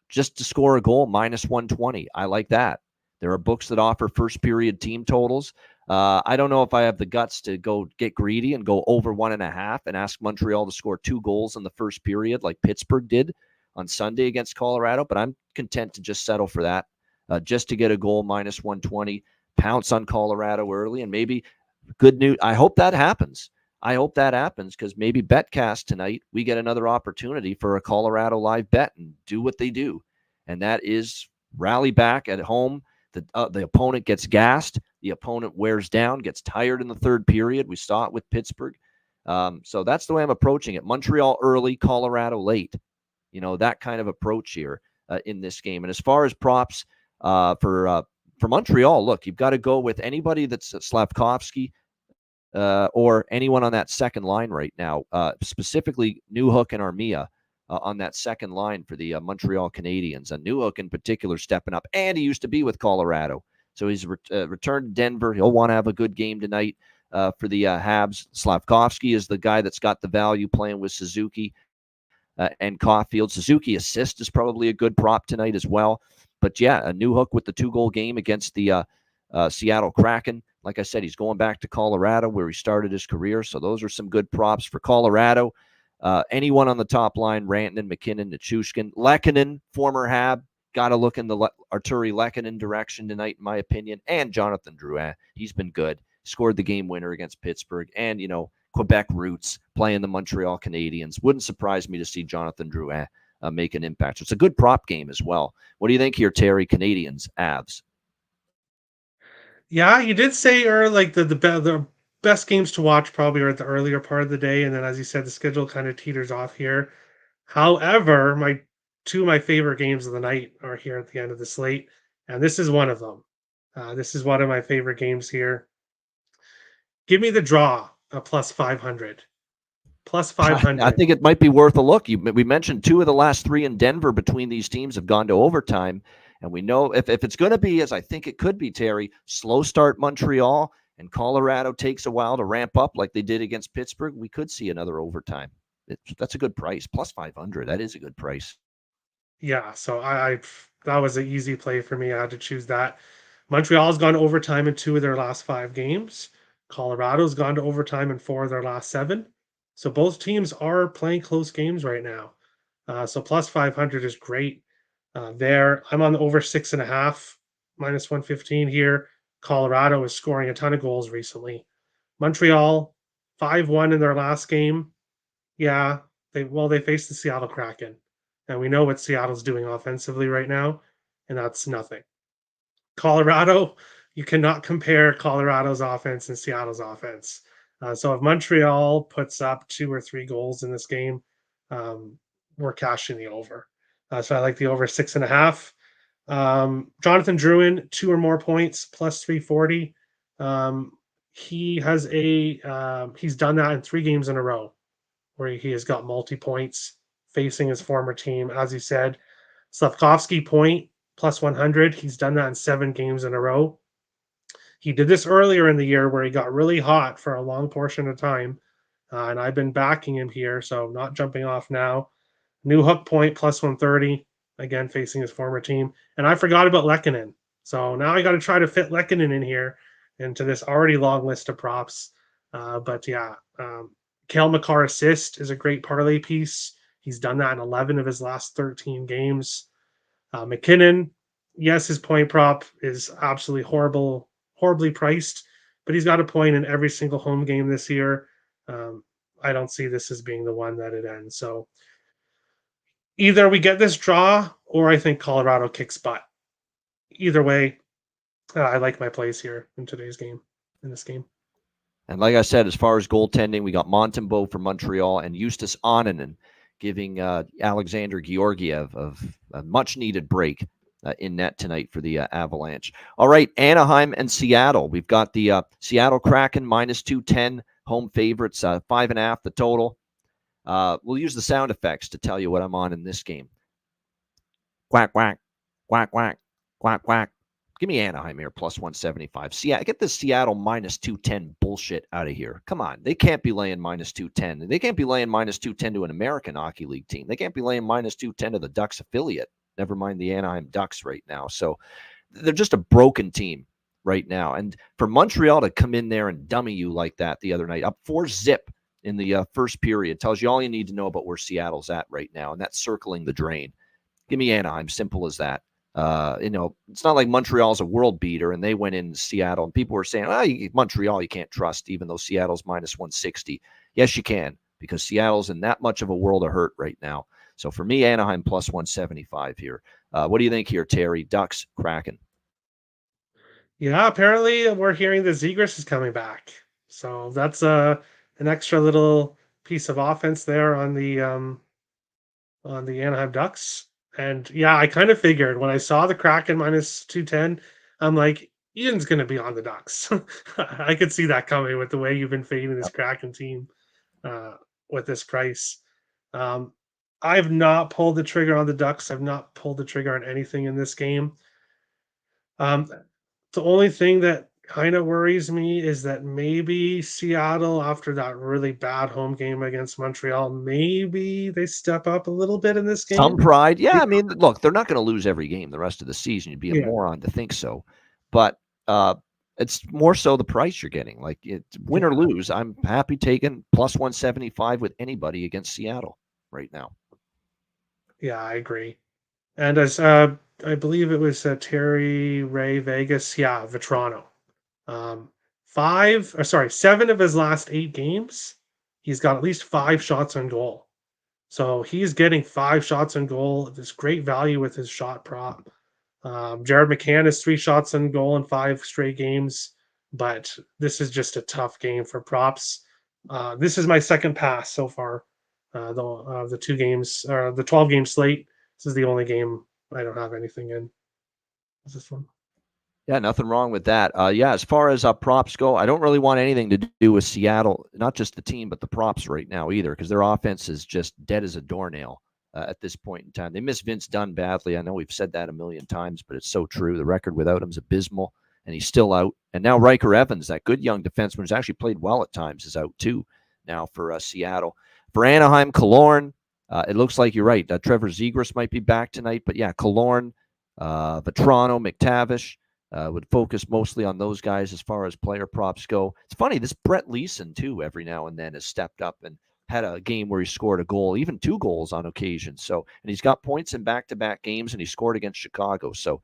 just to score a goal minus 120. I like that. There are books that offer first period team totals. I don't know if I have the guts to go get greedy and go over 1.5 and ask Montreal to score 2 goals in the first period like Pittsburgh did on Sunday against Colorado, but I'm content to just settle for that just to get a goal minus 120, pounce on Colorado early, and maybe good news. I hope that happens. I hope that happens because maybe BetCast tonight, we get another opportunity for a Colorado live bet and do what they do. And that is rally back at home. The opponent gets gassed. The opponent wears down, gets tired in the third period. We saw it with Pittsburgh. So that's the way I'm approaching it. Montreal early, Colorado late. You know, that kind of approach here in this game. And as far as props for Montreal, look, you've got to go with anybody that's Slavkovsky or anyone on that second line right now, specifically Newhook and Armia. On that second line for the Montreal Canadiens. Newhook in particular stepping up, and he used to be with Colorado. So he's returned to Denver. He'll want to have a good game tonight for the Habs. Slavkovsky is the guy that's got the value playing with Suzuki and Caulfield. Suzuki assist is probably a good prop tonight as well. But yeah, a Newhook with the 2-goal game against the Seattle Kraken. Like I said, he's going back to Colorado where he started his career. So those are some good props for Colorado. Anyone on the top line, Rantanen, McKinnon, Nichushkin, Lehkonen, former Hab, got to look in the Arturi Lehkonen direction tonight, in my opinion, and Jonathan Drouin. He's been good. Scored the game winner against Pittsburgh, and, you know, Quebec roots playing the Montreal Canadiens. Wouldn't surprise me to see Jonathan Drouin make an impact. So it's a good prop game as well. What do you think here, Terry? Canadiens, Avs. Yeah, you did say like the best games to watch probably are at the earlier part of the day, and then as you said, the schedule kind of teeters off here. However, two of my favorite games of the night are here at the end of the slate, and this is one of them. This is one of my favorite games here. Give me the draw plus 500. Plus 500. I think it might be worth a look. We mentioned 2 of the last 3 in Denver between these teams have gone to overtime. And we know if it's going to be, as I think it could be, Terry, slow start Montreal and Colorado takes a while to ramp up like they did against Pittsburgh, we could see another overtime. That's a good price. Plus 500. That is a good price. Yeah, so that was an easy play for me. I had to choose that. Montreal's gone to overtime in 2 of their last 5 games. Colorado's gone to overtime in 4 of their last 7. So both teams are playing close games right now. So plus 500 is great. There, I'm on the over 6.5, minus 115 here. Colorado is scoring a ton of goals recently. Montreal 5-1 in their last game. Yeah, they faced the Seattle Kraken, and we know what Seattle's doing offensively right now, and that's nothing. Colorado, you cannot compare Colorado's offense and Seattle's offense. So if Montreal puts up 2 or 3 goals in this game, um, we're cashing the over. So I like the over 6.5. Jonathan Drouin, 2 or more points, plus 340. He has he's done that in 3 games in a row where he has got multi points facing his former team. As he said, Slavkovsky point plus 100. He's done that in 7 games in a row. He did this earlier in the year where he got really hot for a long portion of time. And I've been backing him here, so I'm not jumping off now. New hook point plus 130, again facing his former team. And I forgot about Lehkonen. So now I got to try to fit Lehkonen in here into this already long list of props. But yeah, Cale Makar assist is a great parlay piece. He's done that in 11 of his last 13 games. McKinnon, yes, his point prop is absolutely horribly priced, but he's got a point in every single home game this year. I don't see this as being the one that it ends. So either we get this draw or I think Colorado kicks butt. Either way, I like my plays here in today's game, in this game. And like I said, as far as goaltending, we got Montembeault for Montreal and Justus Annunen giving Alexander Georgiev a much-needed break in net tonight for the Avalanche. All right, Anaheim and Seattle. We've got the Seattle Kraken minus 210, home favorites, 5.5 the total. We'll use the sound effects to tell you what I'm on in this game. Quack, quack, quack, quack, quack, quack. Give me Anaheim here, plus 175. Get this Seattle minus 210 bullshit out of here. Come on. They can't be laying minus 210. They can't be laying minus 210 to an American Hockey League team. They can't be laying minus 210 to the Ducks affiliate. Never mind the Anaheim Ducks right now. So they're just a broken team right now. And for Montreal to come in there and dummy you like that the other night, up 4-0 in the first period, tells you all you need to know about where Seattle's at right now, and that's circling the drain. Give me Anaheim, simple as that. It's not like Montreal's a world beater and they went in Seattle and people were saying, Montreal, you can't trust, even though Seattle's minus 160. Yes, you can, because Seattle's in that much of a world of hurt right now. So for me, Anaheim plus 175 here. What do you think here, Terry? Ducks, Kraken. Yeah, apparently we're hearing that Zegras is coming back. So that's an extra little piece of offense there on the Anaheim Ducks. And yeah, I kind of figured when I saw the Kraken minus 210, I'm like, Ian's going to be on the Ducks. I could see that coming with the way you've been fading this Kraken team with this price. I've not pulled the trigger on the Ducks. I've not pulled the trigger on anything in this game. The only thing that kind of worries me is that maybe Seattle, after that really bad home game against Montreal, maybe they step up a little bit in this game. Some pride. Yeah, I mean, look, they're not going to lose every game the rest of the season. You'd be a moron to think so. But it's more so the price you're getting. Like, win or lose, I'm happy taking plus 175 with anybody against Seattle right now. Yeah, I agree. And as I believe it was Terry Ray Vegas, Vetrano. 7 of his last 8 games, he's got at least 5 shots on goal. So he's getting 5 shots on goal. There's great value with his shot prop. Jared McCann has 3 shots on goal in 5 straight games, but this is just a tough game for props. This is my second pass so far. The 2 games, or the 12-game slate. This is the only game I don't have anything in. Is this one? Yeah, nothing wrong with that. As far as props go, I don't really want anything to do with Seattle, not just the team, but the props right now either, because their offense is just dead as a doornail at this point in time. They miss Vince Dunn badly. I know we've said that a million times, but it's so true. The record without him is abysmal, and he's still out. And now Riker Evans, that good young defenseman who's actually played well at times, is out too now for Seattle. For Anaheim, Killorn, it looks like you're right. Trevor Zegras might be back tonight, but yeah, Killorn, Vetrano, McTavish, would focus mostly on those guys as far as player props go. It's funny, this Brett Leeson, too, every now and then has stepped up and had a game where he scored a goal, even 2 goals on occasion. So, and he's got points in back-to-back games, and he scored against Chicago. So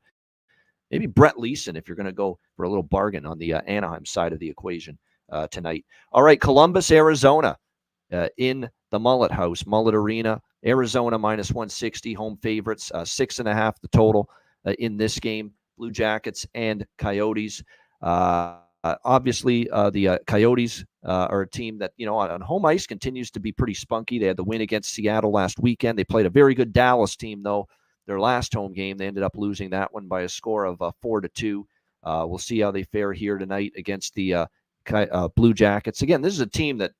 maybe Brett Leeson if you're going to go for a little bargain on the Anaheim side of the equation tonight. All right, Columbus, Arizona in the Mullet House, Mullet Arena. Arizona minus 160, home favorites, 6.5 the total in this game. Blue Jackets and Coyotes. Obviously, the Coyotes are a team that, on home ice continues to be pretty spunky. They had the win against Seattle last weekend. They played a very good Dallas team, though. Their last home game, they ended up losing that one by a score of 4-2. We'll see how they fare here tonight against the Blue Jackets. Again, this is a team that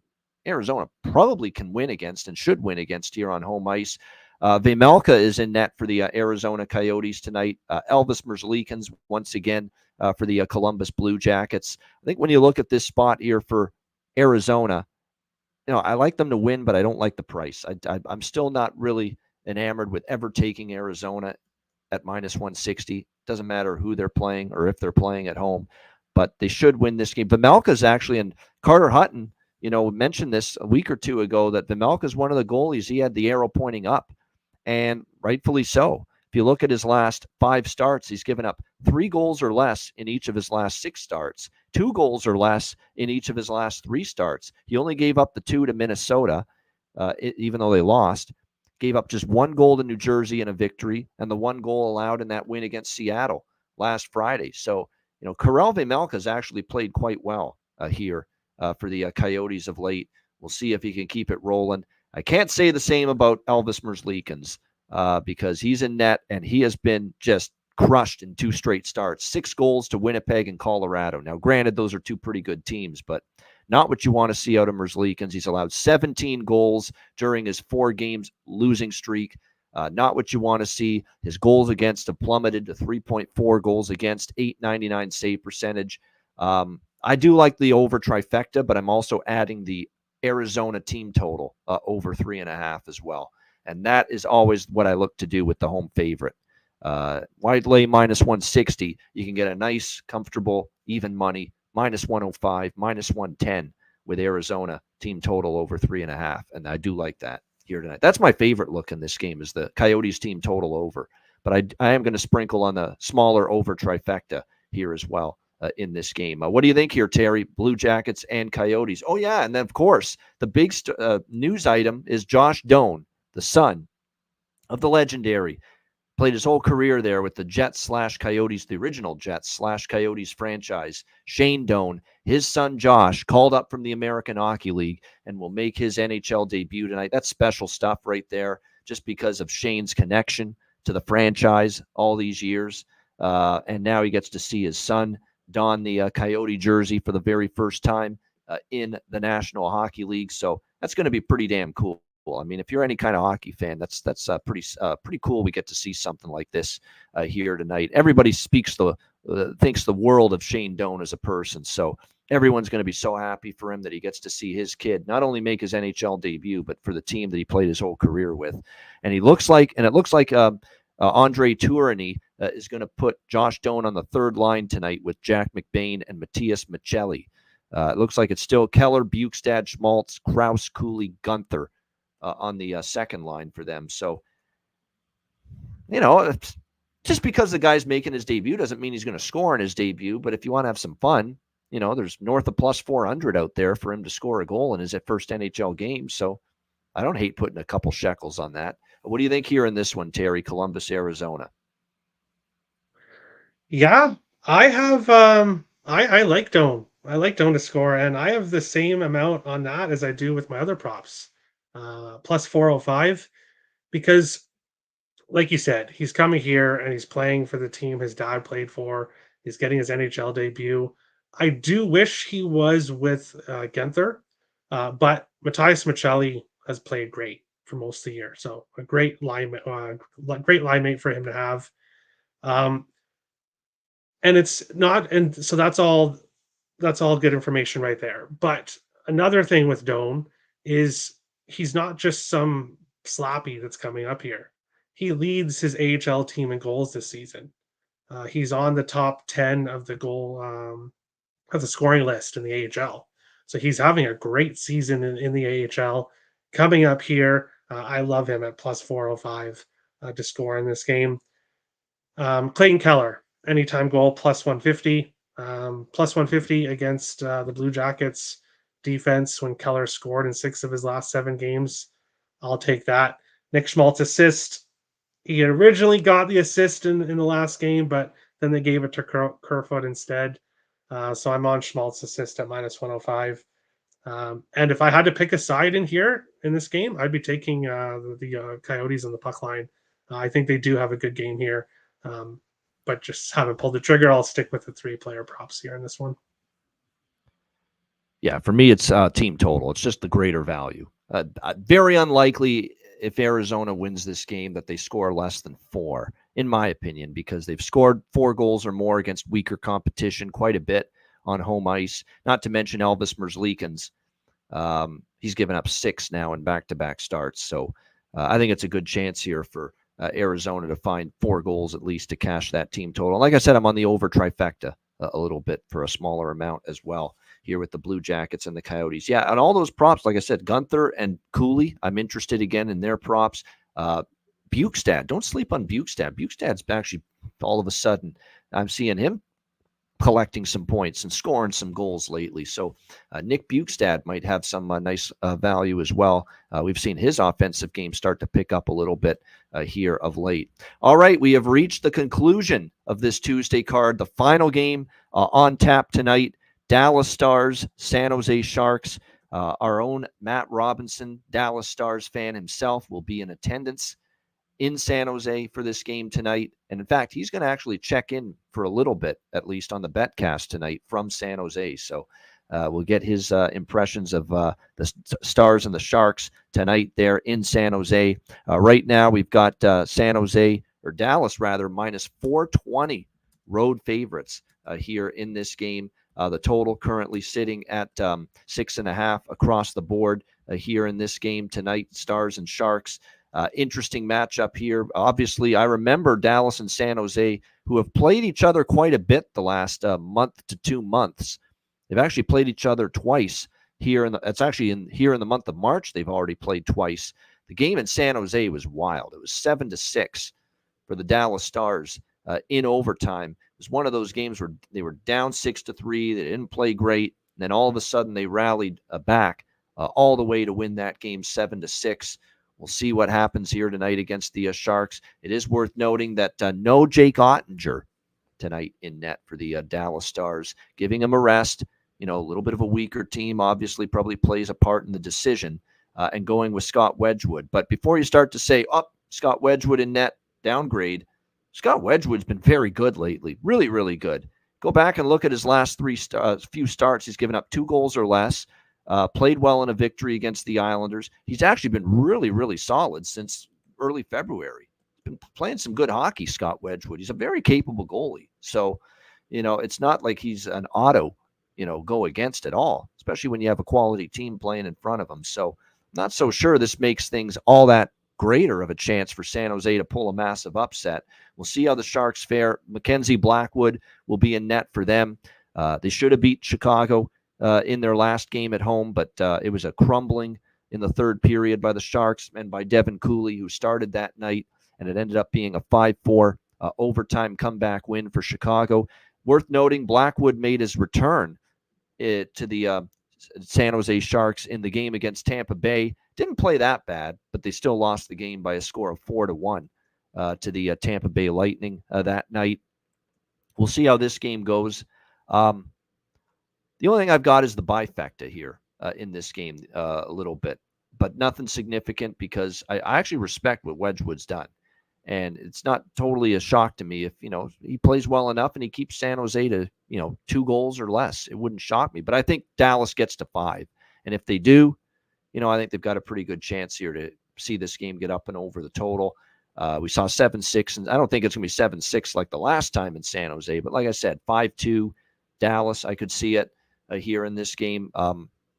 Arizona probably can win against and should win against here on home ice. Vejmelka is in net for the Arizona Coyotes tonight. Elvis Merzlikins once again for the Columbus Blue Jackets. I think when you look at this spot here for Arizona, I like them to win, but I don't like the price. I'm still not really enamored with ever taking Arizona at minus 160. Doesn't matter who they're playing or if they're playing at home, but they should win this game. Vejmelka's actually, and Carter Hutton, mentioned this a week or two ago, that Vejmelka's one of the goalies. He had the arrow pointing up, and rightfully so. If you look at his last 5 starts, he's given up 3 goals or less in each of his last 6 starts, 2 goals or less in each of his last 3 starts. He only gave up the 2 to Minnesota, even though they lost. Gave up just 1 goal to New Jersey in a victory, and the 1 goal allowed in that win against Seattle last Friday. So, Karel Vejmelka has actually played quite well here for the Coyotes of late. We'll see if he can keep it rolling. I can't say the same about Elvis Merzlikins because he's in net, and he has been just crushed in 2 straight starts. 6 goals to Winnipeg and Colorado. Now, granted, those are 2 pretty good teams, but not what you want to see out of Merzlikins. He's allowed 17 goals during his 4 games losing streak. Not what you want to see. His goals against have plummeted to 3.4 goals against, .899 save percentage. I do like the over trifecta, but I'm also adding the Arizona team total over 3.5 as well. And that is always what I look to do with the home favorite. Wide lay minus 160. You can get a nice, comfortable, even money, minus 105, minus 110 with Arizona team total over 3.5. And I do like that here tonight. That's my favorite look in this game, is the Coyotes team total over. But I am going to sprinkle on the smaller over trifecta here as well in this game. What do you think here, Terry? Blue Jackets and Coyotes. Oh, yeah. And then, of course, the big news item is Josh Doan, the son of the legendary. Played his whole career there with the Jets/Coyotes, the original Jets/Coyotes franchise. Shane Doan, his son Josh, called up from the American Hockey League and will make his NHL debut tonight. That's special stuff right there, just because of Shane's connection to the franchise all these years. And now he gets to see his son don the Coyote jersey for the very first time in the National Hockey League. So that's going to be pretty damn cool. I mean, if you're any kind of hockey fan, that's pretty cool. We get to see something like this here tonight. Everybody thinks the world of Shane Doan as a person, so everyone's going to be so happy for him that he gets to see his kid not only make his NHL debut, but for the team that he played his whole career with. And it looks like Andre Tourigny is going to put Josh Doan on the 3rd line tonight with Jack McBain and Matthias Michelli. It looks like it's still Keller, Bukestad, Schmaltz, Krause, Cooley, Gunther on the 2nd line for them. So, just because the guy's making his debut doesn't mean he's going to score in his debut. But if you want to have some fun, there's north of plus 400 out there for him to score a goal in his first NHL game. So I don't hate putting a couple shekels on that. What do you think here in this one, Terry? Columbus, Arizona. Yeah, I have I like Doan. I like Doan to score, and I have the same amount on that as I do with my other props. Plus 405, because like you said, he's coming here and he's playing for the team his dad played for. He's getting his NHL debut. I do wish he was with Guenther, but Matthias Michelli has played great for most of the year. So a great line mate for him to have. And it's not, and so that's all good information right there. But another thing with Doan is he's not just some sloppy that's coming up here. He leads his AHL team in goals this season. He's on the top 10 of the scoring list in the AHL. So he's having a great season in the AHL. Coming up here, I love him at plus 405 to score in this game. Clayton Keller, anytime goal plus 150. Plus 150 against the Blue Jackets defense when Keller scored in 6 of his last 7 games. I'll take that. Nick Schmaltz assist. He originally got the assist in the last game, but then they gave it to Kerfoot instead. So I'm on Schmaltz assist at minus 105. And if I had to pick a side in here in this game, I'd be taking the Coyotes on the puck line. I think they do have a good game here, but just haven't pulled the trigger. I'll stick with the 3-player props here in this one. Yeah, for me, it's team total. It's just the greater value. Very unlikely if Arizona wins this game that they score less than 4, in my opinion, because they've scored 4 goals or more against weaker competition quite a bit on home ice, not to mention Elvis Merzlikins. He's given up 6 now in back-to-back starts. So I think it's a good chance here for Arizona to find 4 goals at least to cash that team total. Like I said, I'm on the over trifecta a little bit for a smaller amount as well here with the Blue Jackets and the Coyotes. Yeah, and all those props, like I said, Gunther and Cooley, I'm interested again in their props. Bukestad, don't sleep on Bukestad. Bukestad's actually, all of a sudden, I'm seeing him collecting some points and scoring some goals lately. So Nick Bukestad might have some nice value as well. We've seen his offensive game start to pick up a little bit here of late. All right, we have reached the conclusion of this Tuesday card. The final game on tap tonight, Dallas Stars, San Jose Sharks. Our own Matt Robinson, Dallas Stars fan himself, will be in attendance in San Jose for this game tonight. And in fact, he's going to actually check in for a little bit, at least on the Betcast tonight from San Jose. So we'll get his impressions of the Stars and the Sharks tonight there in San Jose. Right now, we've got San Jose, or Dallas rather, minus 420 road favorites here in this game. The total currently sitting at 6.5 across the board here in this game tonight, Stars and Sharks. Interesting matchup here. Obviously, I remember Dallas and San Jose, who have played each other quite a bit the last month to 2 months. They've actually played each other twice here. It's actually here in the month of March. They've already played twice. The game in San Jose was wild. It was 7-6 for the Dallas Stars in overtime. It was one of those games where they were down 6-3. They didn't play great. And then all of a sudden they rallied back all the way to win that game 7-6. We'll see what happens here tonight against the Sharks. It is worth noting that no Jake Ottinger tonight in net for the Dallas Stars, giving him a rest. You know, a little bit of a weaker team, obviously probably plays a part in the decision, and going with Scott Wedgwood. But before you start to say, Scott Wedgwood in net, downgrade, Scott Wedgwood's been very good lately. Really, really good. Go back and look at his last few starts. He's given up 2 goals or less. Played well in a victory against the Islanders. He's actually been really, really solid since early February. He's been playing some good hockey, Scott Wedgwood. He's a very capable goalie. So, you know, it's not like he's an auto, go against at all, especially when you have a quality team playing in front of him. So, not so sure this makes things all that greater of a chance for San Jose to pull a massive upset. We'll see how the Sharks fare. Mackenzie Blackwood will be in net for them. They should have beat Chicago in their last game at home, but it was a crumbling in the third period by the Sharks and by Devin Cooley, who started that night, and it ended up being a 5-4 overtime comeback win for Chicago. Worth noting, Blackwood made his return to the San Jose Sharks in the game against Tampa Bay. Didn't play that bad, but they still lost the game by a score of 4-1 to the Tampa Bay Lightning that night. We'll see how this game goes. The only thing I've got is the bifecta here in this game a little bit, but nothing significant because I actually respect what Wedgwood's done. And it's not totally a shock to me if, he plays well enough and he keeps San Jose to, 2 goals or less. It wouldn't shock me. But I think Dallas gets to 5. And if they do, I think they've got a pretty good chance here to see this game get up and over the total. We saw 7-6, and I don't think it's going to be 7-6 like the last time in San Jose. But like I said, 5-2 Dallas, I could see it here in this game.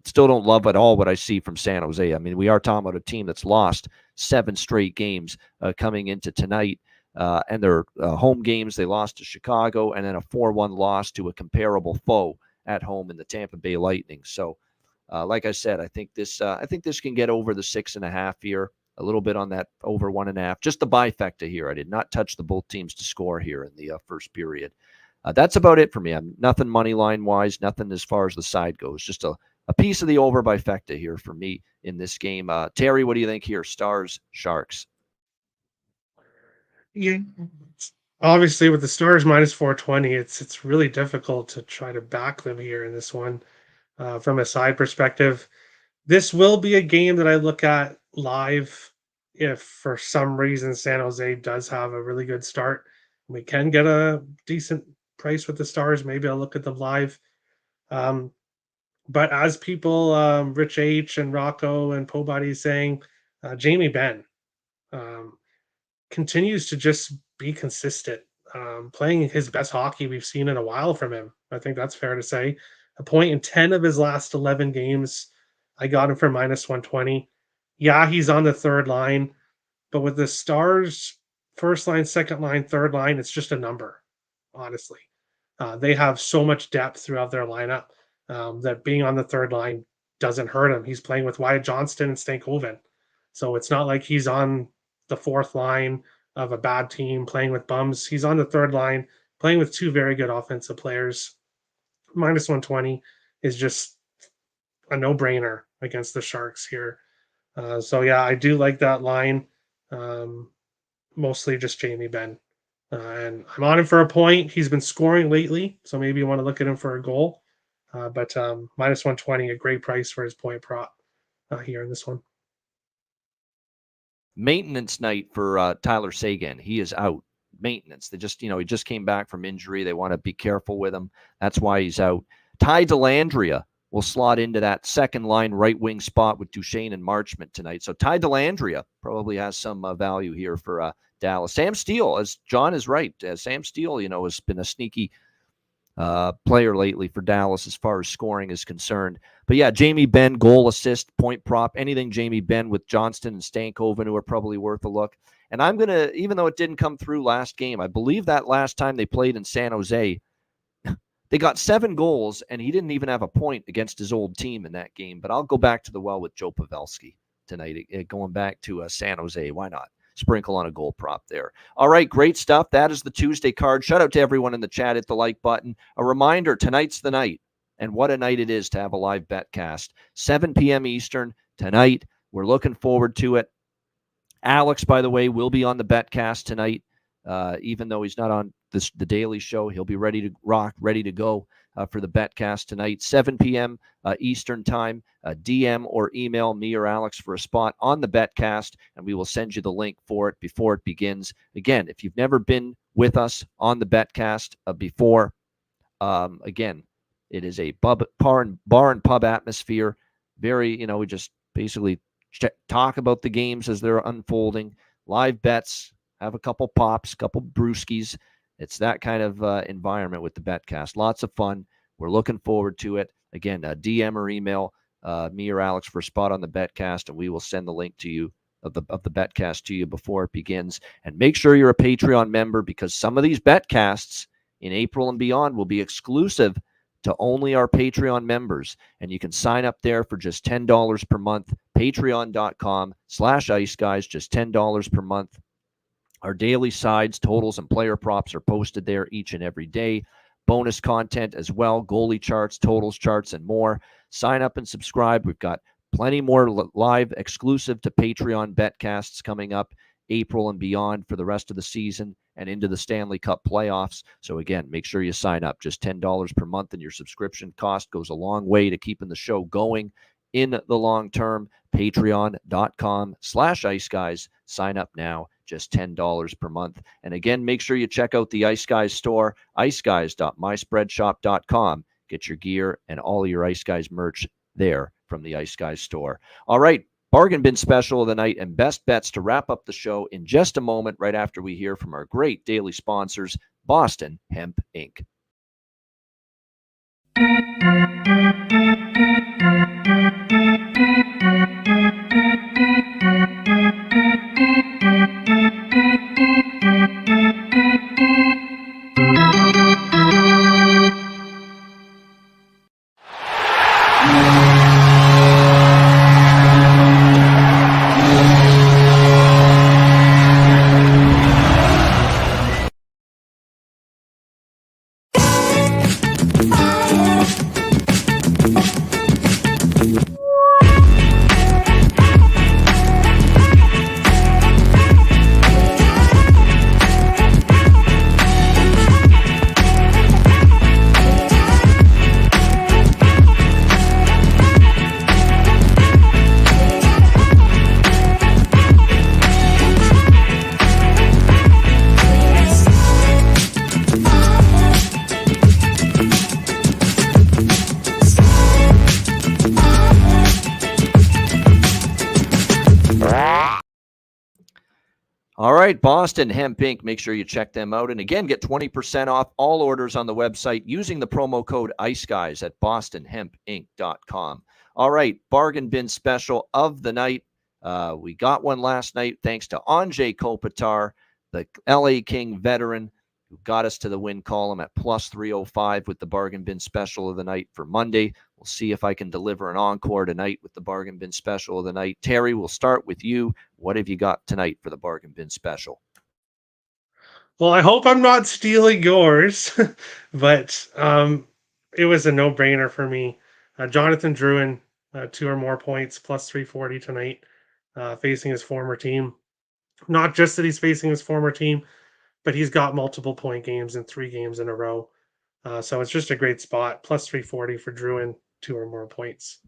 Still don't love at all what I see from San Jose. I mean, we are talking about a team that's lost 7 straight games coming into tonight. And their home games, they lost to Chicago and then a 4-1 loss to a comparable foe at home in the Tampa Bay Lightning. So, like I said, I think this can get over the 6.5 here. a little bit on that over 1.5. Just the bifecta here. I did not touch the both teams to score here in the first period. That's about it for me. I'm nothing money line wise, nothing as far as the side goes. Just a piece of the over bifecta here for me in this game. Terry, what do you think here? Stars, Sharks. Yeah, obviously with the Stars minus 420, it's really difficult to try to back them here in this one. From a side perspective, this will be a game that I look at live if for some reason San Jose does have a really good start. We can get a decent price with the Stars. Maybe I'll look at them live. But as people, Rich H and Rocco and Pobody saying, Jamie Benn continues to just be consistent, playing his best hockey we've seen in a while from him. I think that's fair to say. A point in 10 of his last 11 games. I got him for minus 120. Yeah, he's on the third line, but with the Stars, first line, second line, third line, it's just a number, honestly. They have so much depth throughout their lineup that being on the third line doesn't hurt him. He's playing with Wyatt Johnston and Stankoven. So it's not like he's on the fourth line of a bad team playing with bums. He's on the third line playing with two very good offensive players. Minus 120 is just a no-brainer against the Sharks here. So yeah, I do like that line. Mostly just Jamie Benn. And I'm on him for a point. He's been scoring lately, so maybe you want to look at him for a goal. But minus 120, a great price for his point prop here in this one. Maintenance night for Tyler Seguin. He is out. Maintenance. They just, he just came back from injury. They want to be careful with him. That's why he's out. Ty Dellandrea will slot into that second line right wing spot with Duchesne and Marchment tonight. So Ty Dellandrea probably has some value here for Dallas. Sam Steele, as John is right. Sam Steele, has been a sneaky player lately for Dallas as far as scoring is concerned. But yeah, Jamie Benn, goal, assist, point prop, anything Jamie Benn with Johnston and Stankoven, who are probably worth a look. And I'm going to, even though it didn't come through last game, I believe that last time they played in San Jose, they got 7 goals, and he didn't even have a point against his old team in that game. But I'll go back to the well with Joe Pavelski tonight, going back to San Jose. Why not? Sprinkle on a goal prop there. All right, great stuff. That is the Tuesday card. Shout out to everyone in the chat. Hit the like button. A reminder, tonight's the night. And what a night it is to have a live betcast. 7 p.m. Eastern tonight. We're looking forward to it. Alex, by the way, will be on the betcast tonight. Even though he's not on the Daily Show, he'll be ready to rock, ready to go for the betcast tonight. 7 p.m. Eastern time. DM or email me or Alex for a spot on the betcast, and we will send you the link for it before it begins. Again, if you've never been with us on the betcast before, again, it is a bar and pub atmosphere. Very, we just basically talk about the games as they're unfolding. Live bets, have a couple pops, couple brewskis. It's that kind of environment with the betcast. Lots of fun. We're looking forward to it. Again, DM or email me or Alex for a spot on the betcast, and we will send the link to you of the betcast to you before it begins. And make sure you're a Patreon member, because some of these betcasts in April and beyond will be exclusive to only our Patreon members. And you can sign up there for just $10 per month. Patreon.com/IceGuys, just $10 per month. Our daily sides, totals, and player props are posted there each and every day. Bonus content as well, goalie charts, totals charts, and more. Sign up and subscribe. We've got plenty more live exclusive to Patreon betcasts coming up April and beyond for the rest of the season and into the Stanley Cup playoffs. So again, make sure you sign up. Just $10 per month, and your subscription cost goes a long way to keeping the show going in the long term. Patreon.com/IceGuys. Sign up now. Just $10 per month. And again, make sure you check out the Ice Guys store, iceguys.myspreadshop.com. Get your gear and all your Ice Guys merch there from the Ice Guys store. All right, bargain bin special of the night and best bets to wrap up the show in just a moment, right after we hear from our great daily sponsors, Boston Hemp Inc. All right, Boston Hemp Inc. Make sure you check them out. And again, get 20% off all orders on the website using the promo code Ice Guys at bostonhempinc.com. All right, bargain bin special of the night. We got one last night thanks to Anjay Kopitar, the LA King veteran, who got us to the win column at plus 305 with the bargain bin special of the night for Monday. We'll see if I can deliver an encore tonight with the bargain bin special of the night. Terry, we'll start with you. What have you got tonight for the bargain bin special? Well, I hope I'm not stealing yours, but it was a no-brainer for me. Jonathan Drouin, 2 or more points, plus 340 tonight, facing his former team. Not just that he's facing his former team, but he's got multiple point games in 3 games in a row. So it's just a great spot. Plus 340 for Drouin, 2 or more points.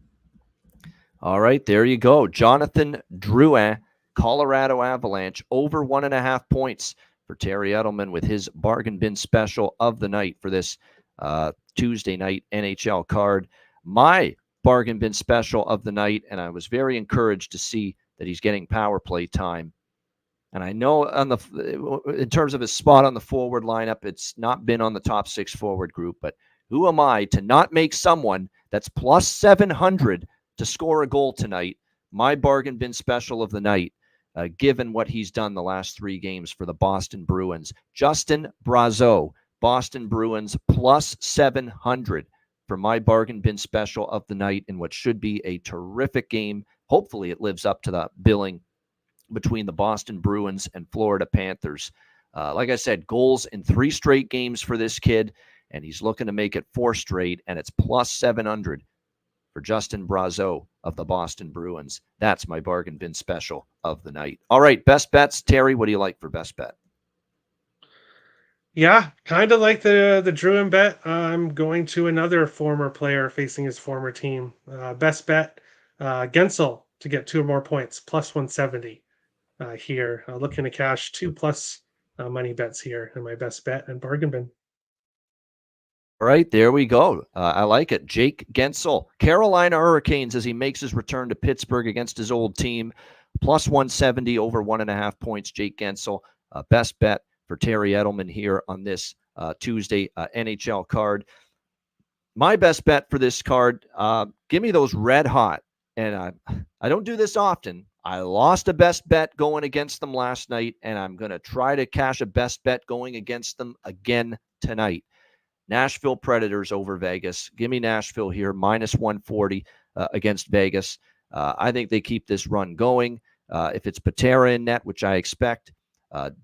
All right, there you go. Jonathan Drouin, Colorado Avalanche, over 1.5 points for Terry Edelman with his bargain bin special of the night for this Tuesday night NHL card. My bargain bin special of the night, and I was very encouraged to see that he's getting power play time. And I know in terms of his spot on the forward lineup, it's not been on the top 6 forward group, but who am I to not make someone that's plus 700 to score a goal tonight my bargain bin special of the night, given what he's done the last 3 games for the Boston Bruins. Justin Brazeau, Boston Bruins, plus 700 for my bargain bin special of the night in what should be a terrific game. Hopefully it lives up to the billing between the Boston Bruins and Florida Panthers. Like I said, goals in 3 straight games for this kid, and he's looking to make it 4 straight, and it's plus 700 for Justin Brazeau of the Boston Bruins. That's my bargain bin special of the night. All right, best bets. Terry, what do you like for best bet? Yeah, kind of like the Drouin bet. I'm going to another former player facing his former team. Best bet, Gensel to get 2 or more points, plus 170 here. Looking to cash 2+ money bets here in my best bet and bargain bin. All right, there we go. I like it. Jake Gensel, Carolina Hurricanes, as he makes his return to Pittsburgh against his old team. Plus 170, over 1.5 points, Jake Gensel. Best bet for Terry Edelman here on this Tuesday NHL card. My best bet for this card, give me those red hot. And I don't do this often. I lost a best bet going against them last night, and I'm going to try to cash a best bet going against them again tonight. Nashville Predators over Vegas. Give me Nashville here, minus 140 against Vegas. I think they keep this run going. If it's Patera in net, which I expect,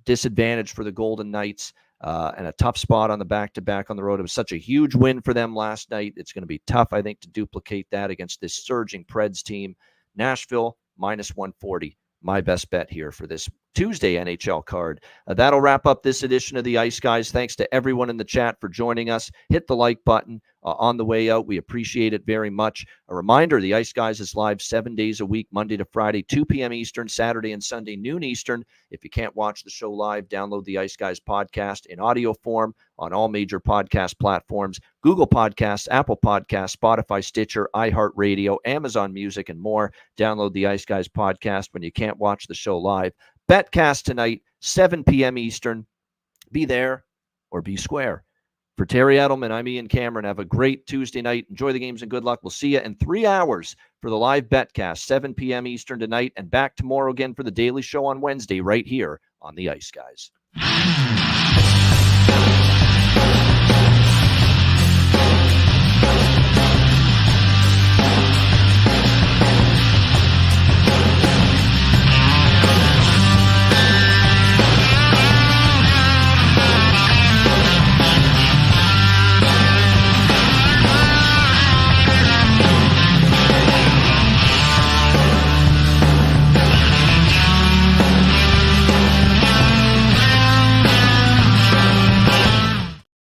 disadvantage for the Golden Knights, and a tough spot on the back-to-back on the road. It was such a huge win for them last night. It's going to be tough, I think, to duplicate that against this surging Preds team. Nashville, minus 140. My best bet here for this Tuesday NHL card. That'll wrap up this edition of the Ice Guys. Thanks to everyone in the chat for joining us. Hit the like button on the way out. We appreciate it very much. A reminder, the Ice Guys is live 7 days a week, Monday to Friday, 2 p.m. Eastern, Saturday and Sunday, noon Eastern. If you can't watch the show live, download the Ice Guys podcast in audio form on all major podcast platforms, Google Podcasts, Apple Podcasts, Spotify, Stitcher, iHeartRadio, Amazon Music, and more. Download the Ice Guys podcast when you can't watch the show live. Betcast tonight, 7 p.m. Eastern. Be there or be square. For Terry Edelman, I'm Ian Cameron. Have a great Tuesday night. Enjoy the games and good luck. We'll see you in 3 hours for the live Betcast, 7 p.m. Eastern tonight, and back tomorrow again for the Daily Show on Wednesday right here on the Ice Guys.